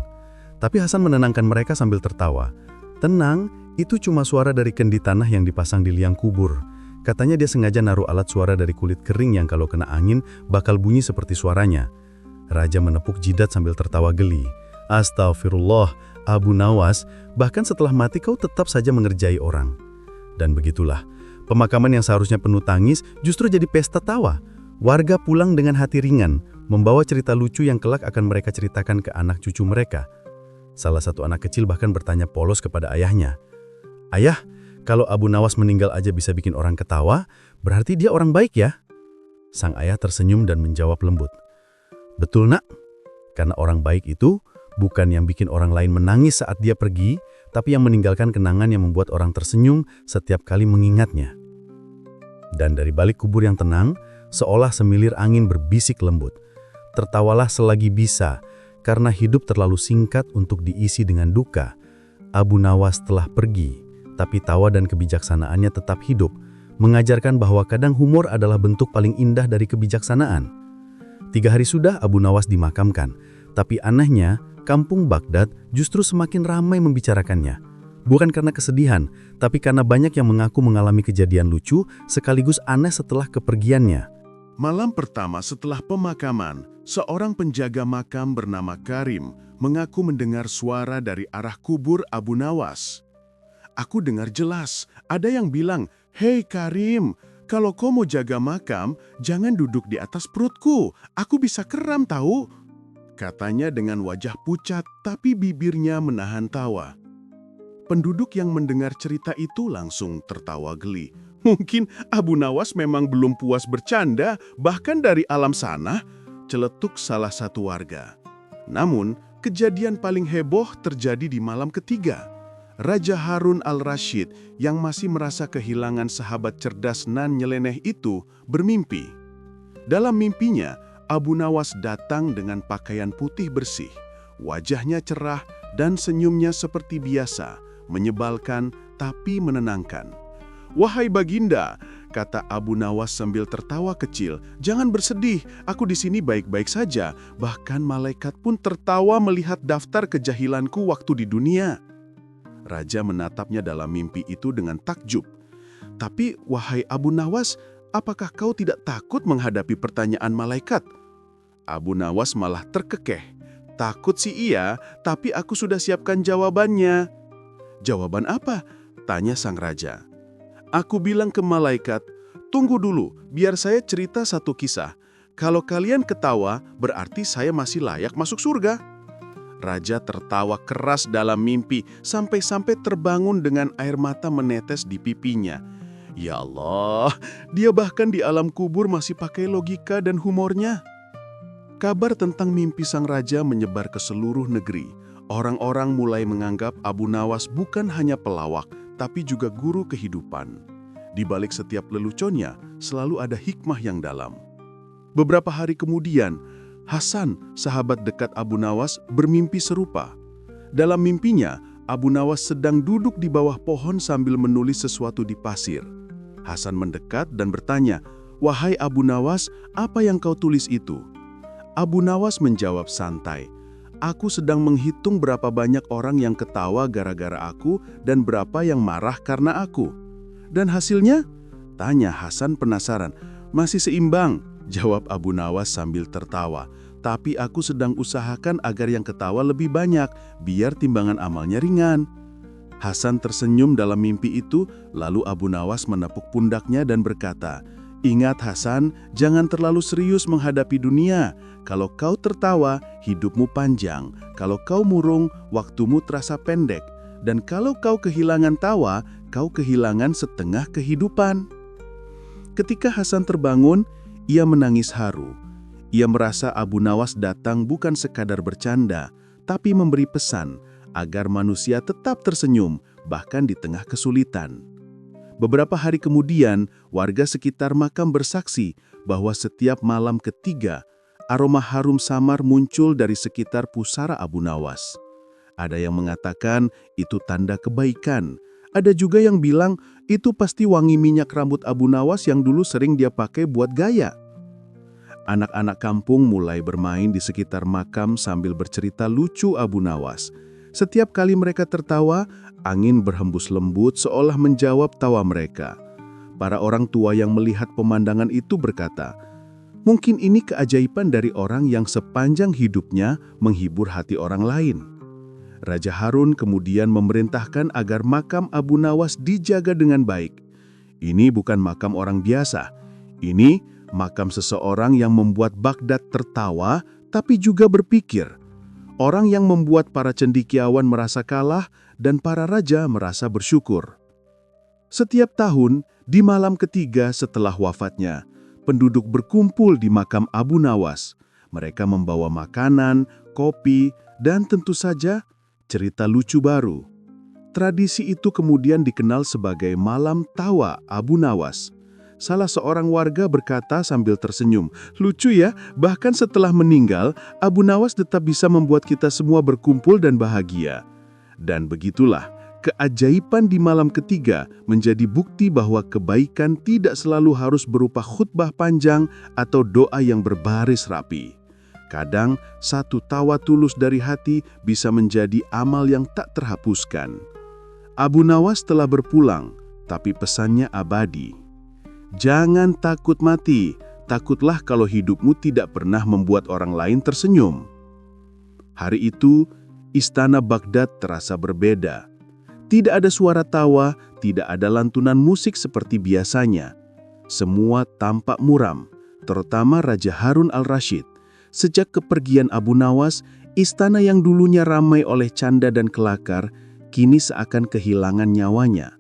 Tapi Hasan menenangkan mereka sambil tertawa. "Tenang, itu cuma suara dari kendi tanah yang dipasang di liang kubur. Katanya dia sengaja naruh alat suara dari kulit kering yang kalau kena angin bakal bunyi seperti suaranya." Raja menepuk jidat sambil tertawa geli. "Astagfirullah, Abu Nawas, bahkan setelah mati kau tetap saja mengerjai orang." Dan begitulah, pemakaman yang seharusnya penuh tangis justru jadi pesta tawa. Warga pulang dengan hati ringan, membawa cerita lucu yang kelak akan mereka ceritakan ke anak cucu mereka. Salah satu anak kecil bahkan bertanya polos kepada ayahnya, "Ayah, kalau Abu Nawas meninggal aja bisa bikin orang ketawa, berarti dia orang baik ya?" Sang ayah tersenyum dan menjawab lembut, "Betul nak, karena orang baik itu bukan yang bikin orang lain menangis saat dia pergi, tapi yang meninggalkan kenangan yang membuat orang tersenyum setiap kali mengingatnya." Dan dari balik kubur yang tenang, seolah semilir angin berbisik lembut, "Tertawalah selagi bisa, karena hidup terlalu singkat untuk diisi dengan duka. Abu Nawas telah pergi, tapi tawa dan kebijaksanaannya tetap hidup, mengajarkan bahwa kadang humor adalah bentuk paling indah dari kebijaksanaan." 3 hari sudah Abu Nawas dimakamkan, tapi anehnya, kampung Baghdad justru semakin ramai membicarakannya. Bukan karena kesedihan, tapi karena banyak yang mengaku mengalami kejadian lucu sekaligus aneh setelah kepergiannya. Malam pertama setelah pemakaman, seorang penjaga makam bernama Karim mengaku mendengar suara dari arah kubur Abu Nawas. "Aku dengar jelas, ada yang bilang, 'Hei Karim, kalau kau mau jaga makam, jangan duduk di atas perutku, aku bisa kram tahu,' katanya dengan wajah pucat tapi bibirnya menahan tawa. Penduduk yang mendengar cerita itu langsung tertawa geli. Mungkin Abu Nawas memang belum puas bercanda, bahkan dari alam sana, celetuk salah satu warga. Namun, kejadian paling heboh terjadi di malam ketiga. Raja Harun al-Rashid yang masih merasa kehilangan sahabat cerdas nan nyeleneh itu bermimpi. Dalam mimpinya, Abu Nawas datang dengan pakaian putih bersih. Wajahnya cerah dan senyumnya seperti biasa, menyebalkan tapi menenangkan. "Wahai Baginda," kata Abu Nawas sambil tertawa kecil, "jangan bersedih, aku di sini baik-baik saja. Bahkan malaikat pun tertawa melihat daftar kejahilanku waktu di dunia." Raja menatapnya dalam mimpi itu dengan takjub. "Tapi, wahai Abu Nawas, apakah kau tidak takut menghadapi pertanyaan malaikat?" Abu Nawas malah terkekeh. "Takut sih iya, tapi aku sudah siapkan jawabannya." "Jawaban apa?" tanya sang raja. "Aku bilang ke malaikat, tunggu dulu, biar saya cerita satu kisah. Kalau kalian ketawa, berarti saya masih layak masuk surga." Raja tertawa keras dalam mimpi, sampai-sampai terbangun dengan air mata menetes di pipinya. Ya Allah, dia bahkan di alam kubur masih pakai logika dan humornya. Kabar tentang mimpi sang raja menyebar ke seluruh negeri. Orang-orang mulai menganggap Abu Nawas bukan hanya pelawak, tapi juga guru kehidupan. Di balik setiap leluconnya, selalu ada hikmah yang dalam. Beberapa hari kemudian, Hasan, sahabat dekat Abu Nawas, bermimpi serupa. Dalam mimpinya, Abu Nawas sedang duduk di bawah pohon sambil menulis sesuatu di pasir. Hasan mendekat dan bertanya, "Wahai Abu Nawas, apa yang kau tulis itu?" Abu Nawas menjawab santai, "Aku sedang menghitung berapa banyak orang yang ketawa gara-gara aku dan berapa yang marah karena aku." "Dan hasilnya?" tanya Hasan penasaran. "Masih seimbang," jawab Abu Nawas sambil tertawa. "Tapi aku sedang usahakan agar yang ketawa lebih banyak, biar timbangan amalnya ringan." Hasan tersenyum dalam mimpi itu, lalu Abu Nawas menepuk pundaknya dan berkata, "Ingat Hasan, jangan terlalu serius menghadapi dunia. Kalau kau tertawa, hidupmu panjang. Kalau kau murung, waktumu terasa pendek. Dan kalau kau kehilangan tawa, kau kehilangan setengah kehidupan." Ketika Hasan terbangun, ia menangis haru. Ia merasa Abu Nawas datang bukan sekadar bercanda, tapi memberi pesan agar manusia tetap tersenyum, bahkan di tengah kesulitan. Beberapa hari kemudian, warga sekitar makam bersaksi bahwa setiap malam ketiga, aroma harum samar muncul dari sekitar pusara Abu Nawas. Ada yang mengatakan itu tanda kebaikan. Ada juga yang bilang itu pasti wangi minyak rambut Abu Nawas yang dulu sering dia pakai buat gaya. Anak-anak kampung mulai bermain di sekitar makam sambil bercerita lucu Abu Nawas. Setiap kali mereka tertawa, angin berhembus lembut seolah menjawab tawa mereka. Para orang tua yang melihat pemandangan itu berkata, "Mungkin ini keajaiban dari orang yang sepanjang hidupnya menghibur hati orang lain." Raja Harun kemudian memerintahkan agar makam Abu Nawas dijaga dengan baik. Ini bukan makam orang biasa. Ini makam seseorang yang membuat Baghdad tertawa, tapi juga berpikir. Orang yang membuat para cendekiawan merasa kalah dan para raja merasa bersyukur. Setiap tahun, di malam ketiga setelah wafatnya, penduduk berkumpul di makam Abu Nawas. Mereka membawa makanan, kopi, dan tentu saja cerita lucu baru. Tradisi itu kemudian dikenal sebagai Malam Tawa Abu Nawas. Salah seorang warga berkata sambil tersenyum, "Lucu ya, bahkan setelah meninggal, Abu Nawas tetap bisa membuat kita semua berkumpul dan bahagia." Dan begitulah, keajaiban di malam ketiga menjadi bukti bahwa kebaikan tidak selalu harus berupa khutbah panjang atau doa yang berbaris rapi. Kadang, satu tawa tulus dari hati bisa menjadi amal yang tak terhapuskan. Abu Nawas telah berpulang, tapi pesannya abadi. Jangan takut mati, takutlah kalau hidupmu tidak pernah membuat orang lain tersenyum. Hari itu, istana Baghdad terasa berbeda. Tidak ada suara tawa, tidak ada lantunan musik seperti biasanya. Semua tampak muram, terutama Raja Harun al-Rashid. Sejak kepergian Abu Nawas, istana yang dulunya ramai oleh canda dan kelakar, kini seakan kehilangan nyawanya.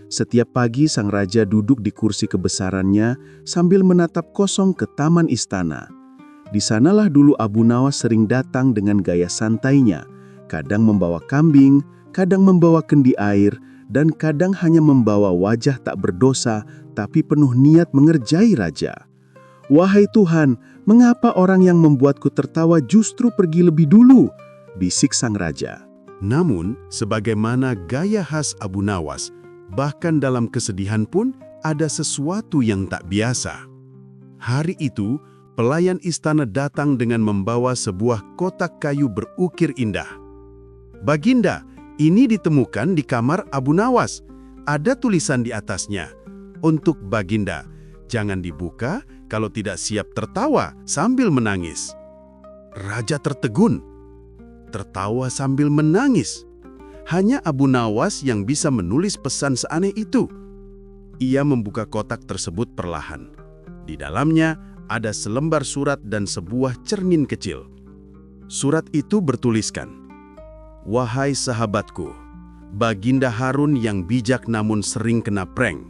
Setiap pagi sang raja duduk di kursi kebesarannya sambil menatap kosong ke taman istana. Di sanalah dulu Abu Nawas sering datang dengan gaya santainya, kadang membawa kambing, kadang membawa kendi air, dan kadang hanya membawa wajah tak berdosa tapi penuh niat mengerjai raja. "Wahai Tuhan, mengapa orang yang membuatku tertawa justru pergi lebih dulu?" bisik sang raja. Namun, sebagaimana gaya khas Abu Nawas, bahkan dalam kesedihan pun ada sesuatu yang tak biasa. Hari itu, pelayan istana datang dengan membawa sebuah kotak kayu berukir indah. "Baginda, ini ditemukan di kamar Abu Nawas. Ada tulisan di atasnya. Untuk Baginda, jangan dibuka kalau tidak siap tertawa sambil menangis." Raja tertegun. Tertawa sambil menangis. Hanya Abu Nawas yang bisa menulis pesan seaneh itu. Ia membuka kotak tersebut perlahan. Di dalamnya ada selembar surat dan sebuah cermin kecil. Surat itu bertuliskan, "Wahai sahabatku, Baginda Harun yang bijak namun sering kena prank.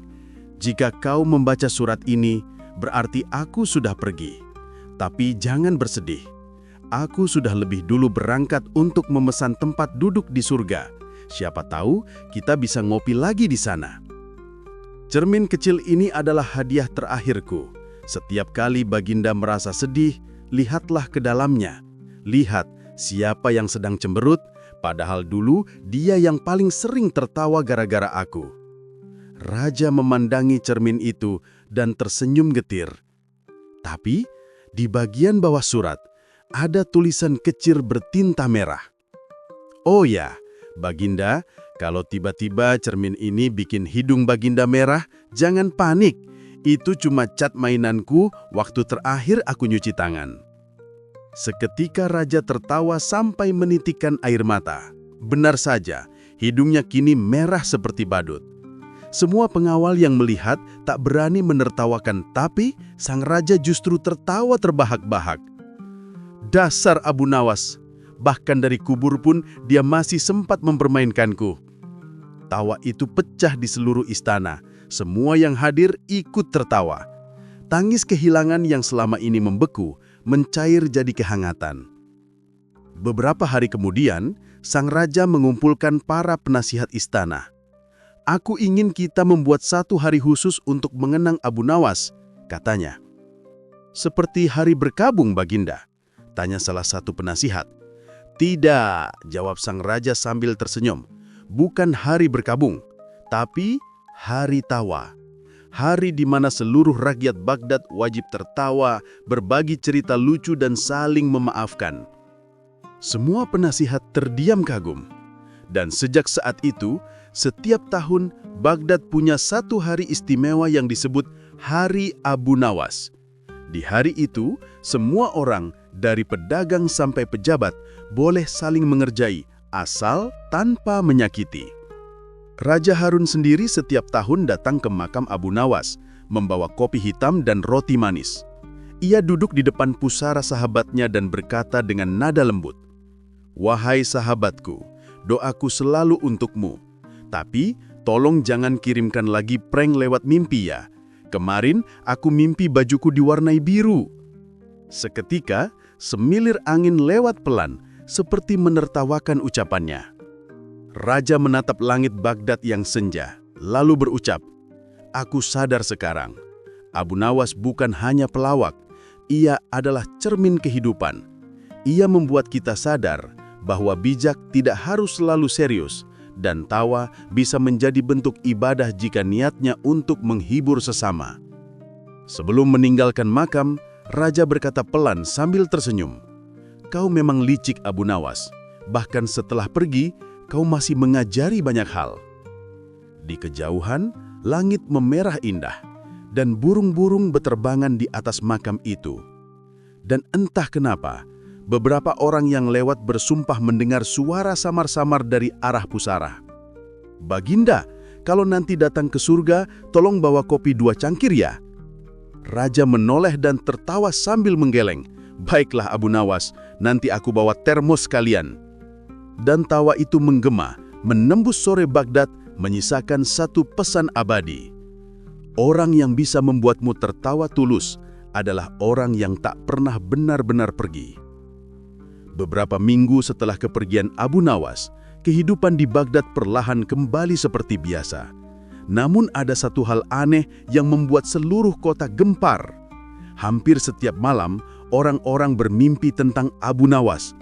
Jika kau membaca surat ini, berarti aku sudah pergi. Tapi jangan bersedih. Aku sudah lebih dulu berangkat untuk memesan tempat duduk di surga. Siapa tahu kita bisa ngopi lagi di sana." Cermin kecil ini adalah hadiah terakhirku. Setiap kali Baginda merasa sedih, lihatlah ke dalamnya. Lihat siapa yang sedang cemberut, padahal dulu dia yang paling sering tertawa gara-gara aku. Raja memandangi cermin itu dan tersenyum getir. Tapi di bagian bawah surat, ada tulisan kecil bertinta merah. "Oh ya, Baginda, kalau tiba-tiba cermin ini bikin hidung Baginda merah, jangan panik. Itu cuma cat mainanku waktu terakhir aku nyuci tangan." Seketika Raja tertawa sampai menitikkan air mata. Benar saja, hidungnya kini merah seperti badut. Semua pengawal yang melihat tak berani menertawakan, tapi sang Raja justru tertawa terbahak-bahak. "Dasar Abu Nawas, bahkan dari kubur pun dia masih sempat mempermainkanku." Tawa itu pecah di seluruh istana. Semua yang hadir ikut tertawa. Tangis kehilangan yang selama ini membeku mencair jadi kehangatan. Beberapa hari kemudian, sang raja mengumpulkan para penasihat istana. "Aku ingin kita membuat satu hari khusus untuk mengenang Abu Nawas," katanya. "Seperti hari berkabung, Baginda?" tanya salah satu penasihat. "Tidak," jawab sang raja sambil tersenyum. "Bukan hari berkabung, tapi hari tawa. Hari di mana seluruh rakyat Baghdad wajib tertawa, berbagi cerita lucu dan saling memaafkan." Semua penasihat terdiam kagum. Dan sejak saat itu, setiap tahun Baghdad punya satu hari istimewa yang disebut Hari Abu Nawas. Di hari itu, semua orang, dari pedagang sampai pejabat, boleh saling mengerjai, asal tanpa menyakiti. Raja Harun sendiri setiap tahun datang ke makam Abu Nawas, membawa kopi hitam dan roti manis. Ia duduk di depan pusara sahabatnya dan berkata dengan nada lembut, "Wahai sahabatku, doaku selalu untukmu. Tapi tolong jangan kirimkan lagi prank lewat mimpi ya. Kemarin aku mimpi bajuku diwarnai biru." Seketika, semilir angin lewat pelan, seperti menertawakan ucapannya. Raja menatap langit Baghdad yang senja, lalu berucap, "Aku sadar sekarang, Abu Nawas bukan hanya pelawak, ia adalah cermin kehidupan. Ia membuat kita sadar bahwa bijak tidak harus selalu serius, dan tawa bisa menjadi bentuk ibadah jika niatnya untuk menghibur sesama." Sebelum meninggalkan makam, Raja berkata pelan sambil tersenyum, "Kau memang licik Abu Nawas. Bahkan setelah pergi, kau masih mengajari banyak hal." Di kejauhan, langit memerah indah, dan burung-burung beterbangan di atas makam itu. Dan entah kenapa, beberapa orang yang lewat bersumpah mendengar suara samar-samar dari arah pusara. "Baginda, kalau nanti datang ke surga, tolong bawa kopi 2 cangkir ya." Raja menoleh dan tertawa sambil menggeleng. "Baiklah Abu Nawas, nanti aku bawa termos kalian." Dan tawa itu menggema, menembus sore Baghdad, menyisakan satu pesan abadi. Orang yang bisa membuatmu tertawa tulus adalah orang yang tak pernah benar-benar pergi. Beberapa minggu setelah kepergian Abu Nawas, kehidupan di Baghdad perlahan kembali seperti biasa. Namun ada satu hal aneh yang membuat seluruh kota gempar. Hampir setiap malam, orang-orang bermimpi tentang Abu Nawas.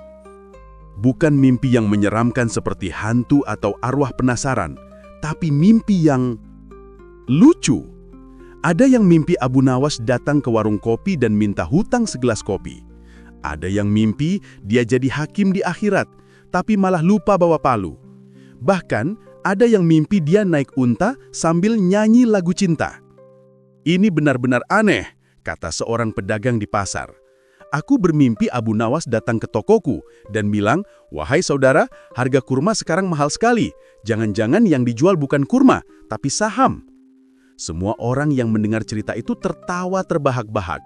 Bukan mimpi yang menyeramkan seperti hantu atau arwah penasaran, tapi mimpi yang lucu. Ada yang mimpi Abu Nawas datang ke warung kopi dan minta hutang segelas kopi. Ada yang mimpi dia jadi hakim di akhirat, tapi malah lupa bawa palu. Bahkan, ada yang mimpi dia naik unta sambil nyanyi lagu cinta. Ini benar-benar aneh, kata seorang pedagang di pasar. Aku bermimpi Abu Nawas datang ke tokoku dan bilang, "Wahai saudara, harga kurma sekarang mahal sekali. Jangan-jangan yang dijual bukan kurma, tapi saham." Semua orang yang mendengar cerita itu tertawa terbahak-bahak.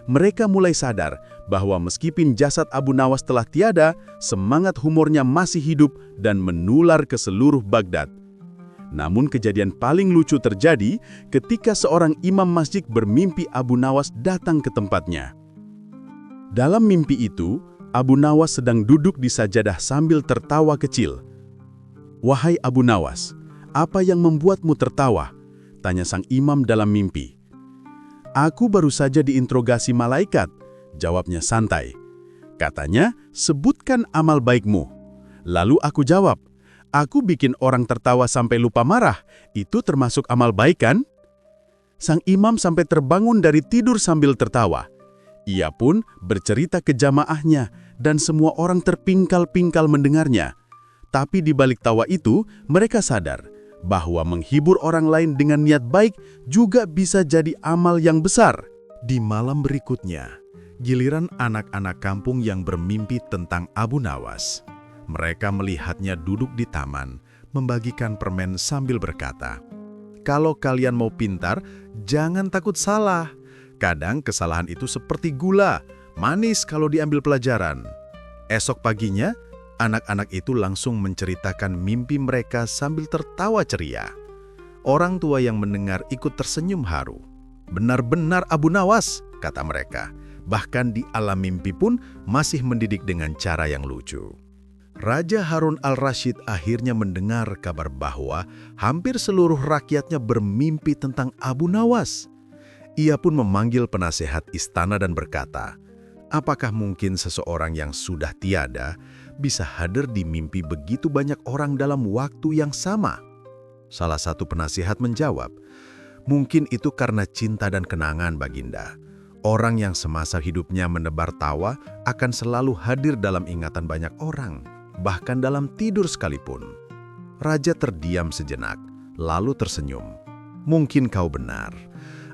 Mereka mulai sadar bahwa meskipun jasad Abu Nawas telah tiada, semangat humornya masih hidup dan menular ke seluruh Baghdad. Namun kejadian paling lucu terjadi ketika seorang imam masjid bermimpi Abu Nawas datang ke tempatnya. Dalam mimpi itu, Abu Nawas sedang duduk di sajadah sambil tertawa kecil. "Wahai Abu Nawas, apa yang membuatmu tertawa?" tanya sang imam dalam mimpi. "Aku baru saja diinterogasi malaikat," jawabnya santai. Katanya, "Sebutkan amal baikmu." Lalu aku jawab, "Aku bikin orang tertawa sampai lupa marah. Itu termasuk amal baik kan?" Sang imam sampai terbangun dari tidur sambil tertawa. Ia pun bercerita ke jamaahnya dan semua orang terpingkal-pingkal mendengarnya. Tapi di balik tawa itu, mereka sadar bahwa menghibur orang lain dengan niat baik juga bisa jadi amal yang besar. Di malam berikutnya, giliran anak-anak kampung yang bermimpi tentang Abu Nawas. Mereka melihatnya duduk di taman, membagikan permen sambil berkata, "Kalau kalian mau pintar, jangan takut salah. Kadang kesalahan itu seperti gula, manis kalau diambil pelajaran." Esok paginya, anak-anak itu langsung menceritakan mimpi mereka sambil tertawa ceria. Orang tua yang mendengar ikut tersenyum haru. "Benar-benar Abu Nawas," kata mereka. Bahkan di alam mimpi pun masih mendidik dengan cara yang lucu. Raja Harun al-Rashid akhirnya mendengar kabar bahwa hampir seluruh rakyatnya bermimpi tentang Abu Nawas. Ia pun memanggil penasehat istana dan berkata, "Apakah mungkin seseorang yang sudah tiada bisa hadir di mimpi begitu banyak orang dalam waktu yang sama?" Salah satu penasihat menjawab, "Mungkin itu karena cinta dan kenangan, Baginda. Orang yang semasa hidupnya menebar tawa akan selalu hadir dalam ingatan banyak orang, bahkan dalam tidur sekalipun." Raja terdiam sejenak, lalu tersenyum. "Mungkin kau benar.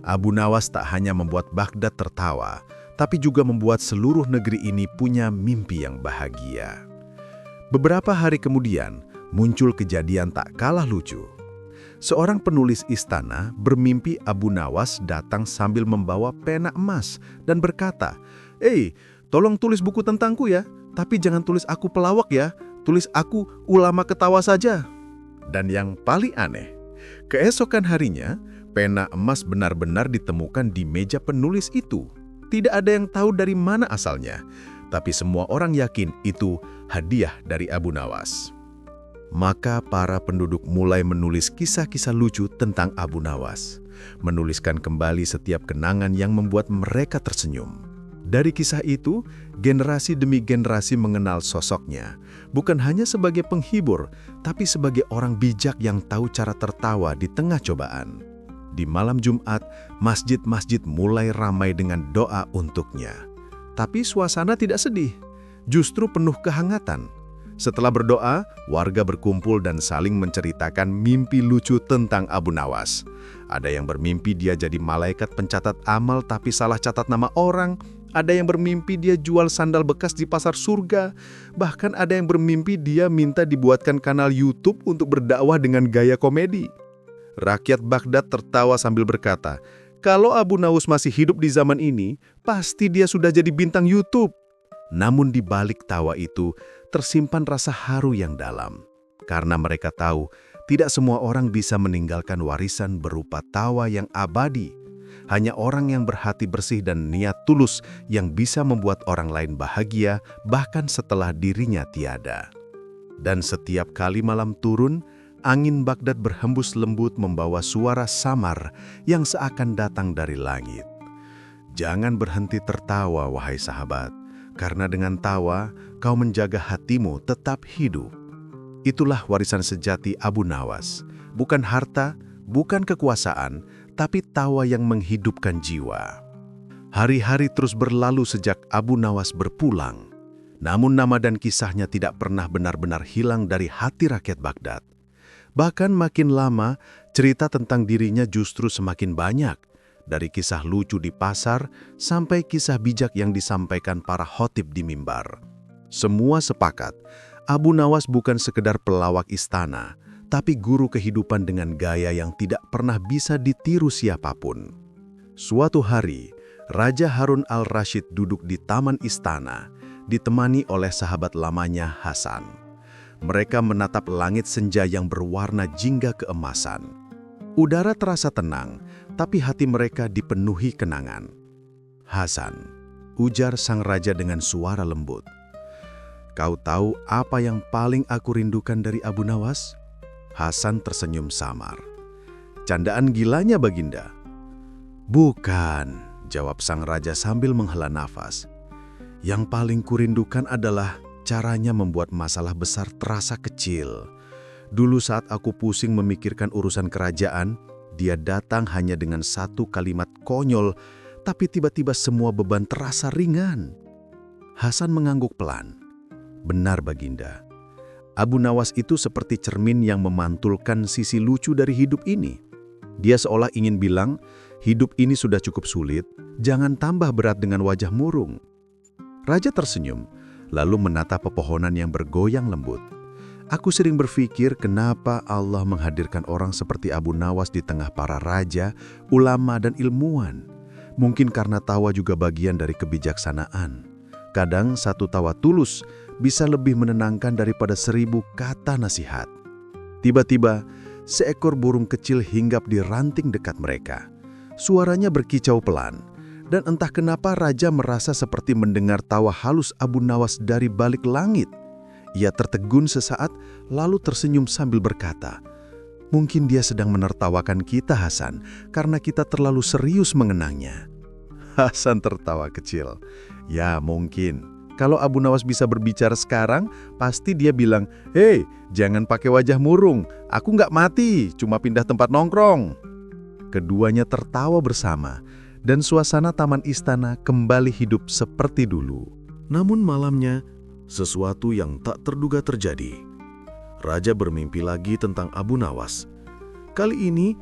Abu Nawas tak hanya membuat Baghdad tertawa, tapi juga membuat seluruh negeri ini punya mimpi yang bahagia." Beberapa hari kemudian, muncul kejadian tak kalah lucu. Seorang penulis istana bermimpi Abu Nawas datang sambil membawa pena emas dan berkata, tolong tulis buku tentangku ya, tapi jangan tulis aku pelawak ya, tulis aku ulama ketawa saja." Dan yang paling aneh, keesokan harinya, pena emas benar-benar ditemukan di meja penulis itu. Tidak ada yang tahu dari mana asalnya, tapi semua orang yakin itu hadiah dari Abu Nawas. Maka para penduduk mulai menulis kisah-kisah lucu tentang Abu Nawas, menuliskan kembali setiap kenangan yang membuat mereka tersenyum. Dari kisah itu, generasi demi generasi mengenal sosoknya, bukan hanya sebagai penghibur, tapi sebagai orang bijak yang tahu cara tertawa di tengah cobaan. Di malam Jumat, masjid-masjid mulai ramai dengan doa untuknya. Tapi suasana tidak sedih, justru penuh kehangatan. Setelah berdoa, warga berkumpul dan saling menceritakan mimpi lucu tentang Abu Nawas. Ada yang bermimpi dia jadi malaikat pencatat amal tapi salah catat nama orang. Ada yang bermimpi dia jual sandal bekas di pasar surga. Bahkan ada yang bermimpi dia minta dibuatkan kanal YouTube untuk berdakwah dengan gaya komedi. Rakyat Baghdad tertawa sambil berkata, "Kalau Abu Nawas masih hidup di zaman ini, pasti dia sudah jadi bintang YouTube." Namun di balik tawa itu, tersimpan rasa haru yang dalam. Karena mereka tahu, tidak semua orang bisa meninggalkan warisan berupa tawa yang abadi. Hanya orang yang berhati bersih dan niat tulus yang bisa membuat orang lain bahagia, bahkan setelah dirinya tiada. Dan setiap kali malam turun, angin Baghdad berhembus lembut membawa suara samar yang seakan datang dari langit. Jangan berhenti tertawa, wahai sahabat. karena dengan tawa kau menjaga hatimu tetap hidup. Itulah warisan sejati Abu Nawas. Bukan harta, bukan kekuasaan, tapi tawa yang menghidupkan jiwa. Hari-hari terus berlalu sejak Abu Nawas berpulang. Namun nama dan kisahnya tidak pernah benar-benar hilang dari hati rakyat Baghdad. Bahkan makin lama, cerita tentang dirinya justru semakin banyak. Dari kisah lucu di pasar, sampai kisah bijak yang disampaikan para khotib di mimbar. Semua sepakat, Abu Nawas bukan sekedar pelawak istana, tapi guru kehidupan dengan gaya yang tidak pernah bisa ditiru siapapun. Suatu hari, Raja Harun al-Rashid duduk di taman istana, ditemani oleh sahabat lamanya Hasan. Mereka menatap langit senja yang berwarna jingga keemasan. Udara terasa tenang, tapi hati mereka dipenuhi kenangan. "Hasan," ujar sang raja dengan suara lembut. "Kau tahu apa yang paling aku rindukan dari Abu Nawas?" Hasan tersenyum samar. "Candaan gilanya, Baginda?" "Bukan," jawab sang raja sambil menghela nafas. "Yang paling kurindukan adalah caranya membuat masalah besar terasa kecil. Dulu saat aku pusing memikirkan urusan kerajaan, dia datang hanya dengan satu kalimat konyol, tapi tiba-tiba semua beban terasa ringan." Hasan mengangguk pelan. "Benar, Baginda. Abu Nawas itu seperti cermin yang memantulkan sisi lucu dari hidup ini. Dia seolah ingin bilang, hidup ini sudah cukup sulit, jangan tambah berat dengan wajah murung." Raja tersenyum, lalu menatap pepohonan yang bergoyang lembut. "Aku sering berpikir kenapa Allah menghadirkan orang seperti Abu Nawas di tengah para raja, ulama, dan ilmuwan. Mungkin karena tawa juga bagian dari kebijaksanaan. Kadang satu tawa tulus bisa lebih menenangkan daripada 1000 kata nasihat." Tiba-tiba, seekor burung kecil hinggap di ranting dekat mereka. Suaranya berkicau pelan, dan entah kenapa raja merasa seperti mendengar tawa halus Abu Nawas dari balik langit. Ia tertegun sesaat, lalu tersenyum sambil berkata, "Mungkin dia sedang menertawakan kita, Hasan, karena kita terlalu serius mengenangnya." Hasan tertawa kecil. "Ya, mungkin. Kalau Abu Nawas bisa berbicara sekarang, pasti dia bilang, 'Hei, jangan pakai wajah murung. Aku nggak mati, cuma pindah tempat nongkrong.'" Keduanya tertawa bersama, dan suasana taman istana kembali hidup seperti dulu. Namun malamnya, sesuatu yang tak terduga terjadi. Raja bermimpi lagi tentang Abu Nawas. Kali ini,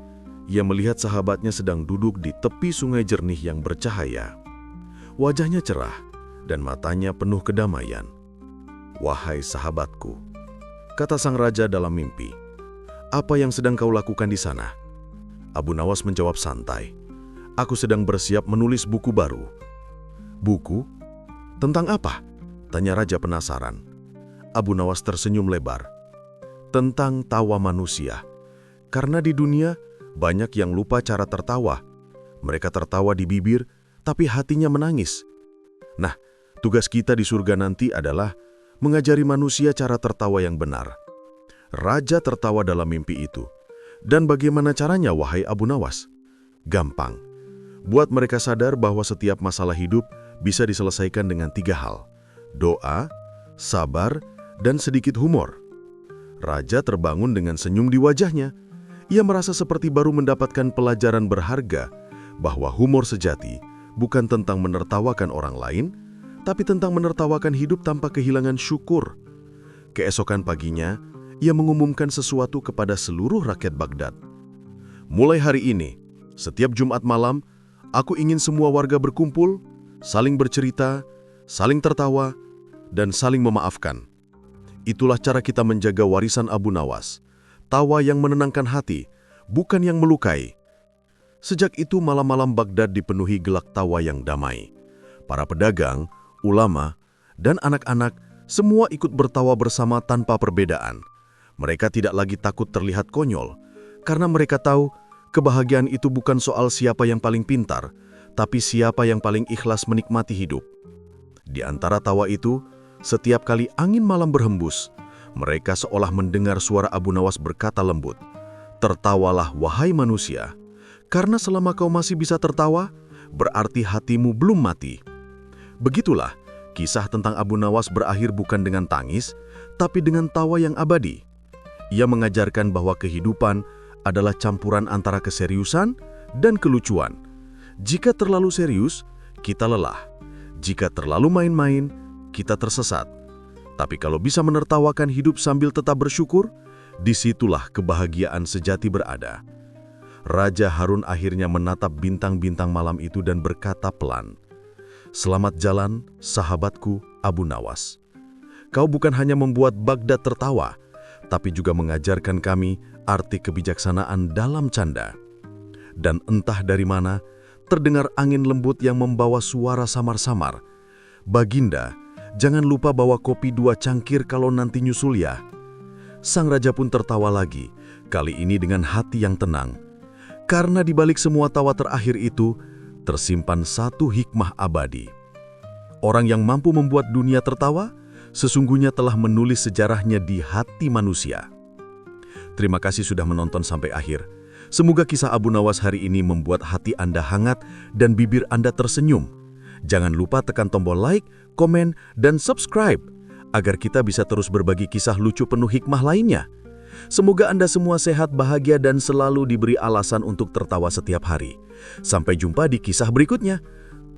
ia melihat sahabatnya sedang duduk di tepi sungai jernih yang bercahaya. Wajahnya cerah dan matanya penuh kedamaian. "Wahai sahabatku," kata sang raja dalam mimpi, "apa yang sedang kau lakukan di sana?" Abu Nawas menjawab santai, "Aku sedang bersiap menulis buku baru." "Buku? Tentang apa?" tanya raja penasaran. Abu Nawas tersenyum lebar. "Tentang tawa manusia. Karena di dunia, banyak yang lupa cara tertawa. Mereka tertawa di bibir, tapi hatinya menangis. Nah, tugas kita di surga nanti adalah mengajari manusia cara tertawa yang benar." Raja tertawa dalam mimpi itu. "Dan bagaimana caranya, wahai Abu Nawas?" "Gampang. Buat mereka sadar bahwa setiap masalah hidup bisa diselesaikan dengan 3 hal. Doa, sabar, dan sedikit humor." Raja terbangun dengan senyum di wajahnya. Ia merasa seperti baru mendapatkan pelajaran berharga bahwa humor sejati bukan tentang menertawakan orang lain, tapi tentang menertawakan hidup tanpa kehilangan syukur. Keesokan paginya, ia mengumumkan sesuatu kepada seluruh rakyat Baghdad. "Mulai hari ini, setiap Jumat malam, aku ingin semua warga berkumpul, saling bercerita, saling tertawa, dan saling memaafkan. Itulah cara kita menjaga warisan Abu Nawas. Tawa yang menenangkan hati, bukan yang melukai." Sejak itu malam-malam Baghdad dipenuhi gelak tawa yang damai. Para pedagang, ulama, dan anak-anak semua ikut bertawa bersama tanpa perbedaan. Mereka tidak lagi takut terlihat konyol, karena mereka tahu kebahagiaan itu bukan soal siapa yang paling pintar, tapi siapa yang paling ikhlas menikmati hidup. Di antara tawa itu, setiap kali angin malam berhembus, mereka seolah mendengar suara Abu Nawas berkata lembut, "Tertawalah wahai manusia, karena selama kau masih bisa tertawa, berarti hatimu belum mati." Begitulah Kisah tentang Abu Nawas berakhir bukan dengan tangis, tapi dengan tawa yang abadi. Ia mengajarkan bahwa kehidupan adalah campuran antara keseriusan dan kelucuan. Jika terlalu serius, kita lelah. Jika terlalu main-main, kita tersesat. Tapi kalau bisa menertawakan hidup sambil tetap bersyukur, disitulah kebahagiaan sejati berada. Raja Harun akhirnya menatap bintang-bintang malam itu dan berkata pelan, "Selamat jalan, sahabatku Abu Nawas. Kau bukan hanya membuat Baghdad tertawa, tapi juga mengajarkan kami arti kebijaksanaan dalam canda." Dan entah dari mana, terdengar angin lembut yang membawa suara samar-samar. "Baginda, jangan lupa bawa kopi 2 cangkir kalau nanti nyusul ya." Sang raja pun tertawa lagi, kali ini dengan hati yang tenang. Karena di balik semua tawa terakhir itu, tersimpan satu hikmah abadi. Orang yang mampu membuat dunia tertawa, sesungguhnya telah menulis sejarahnya di hati manusia. Terima kasih sudah menonton sampai akhir. Semoga kisah Abu Nawas hari ini membuat hati Anda hangat dan bibir Anda tersenyum. Jangan lupa tekan tombol like, komen, dan subscribe agar kita bisa terus berbagi kisah lucu penuh hikmah lainnya. Semoga Anda semua sehat, bahagia, dan selalu diberi alasan untuk tertawa setiap hari. Sampai jumpa di kisah berikutnya.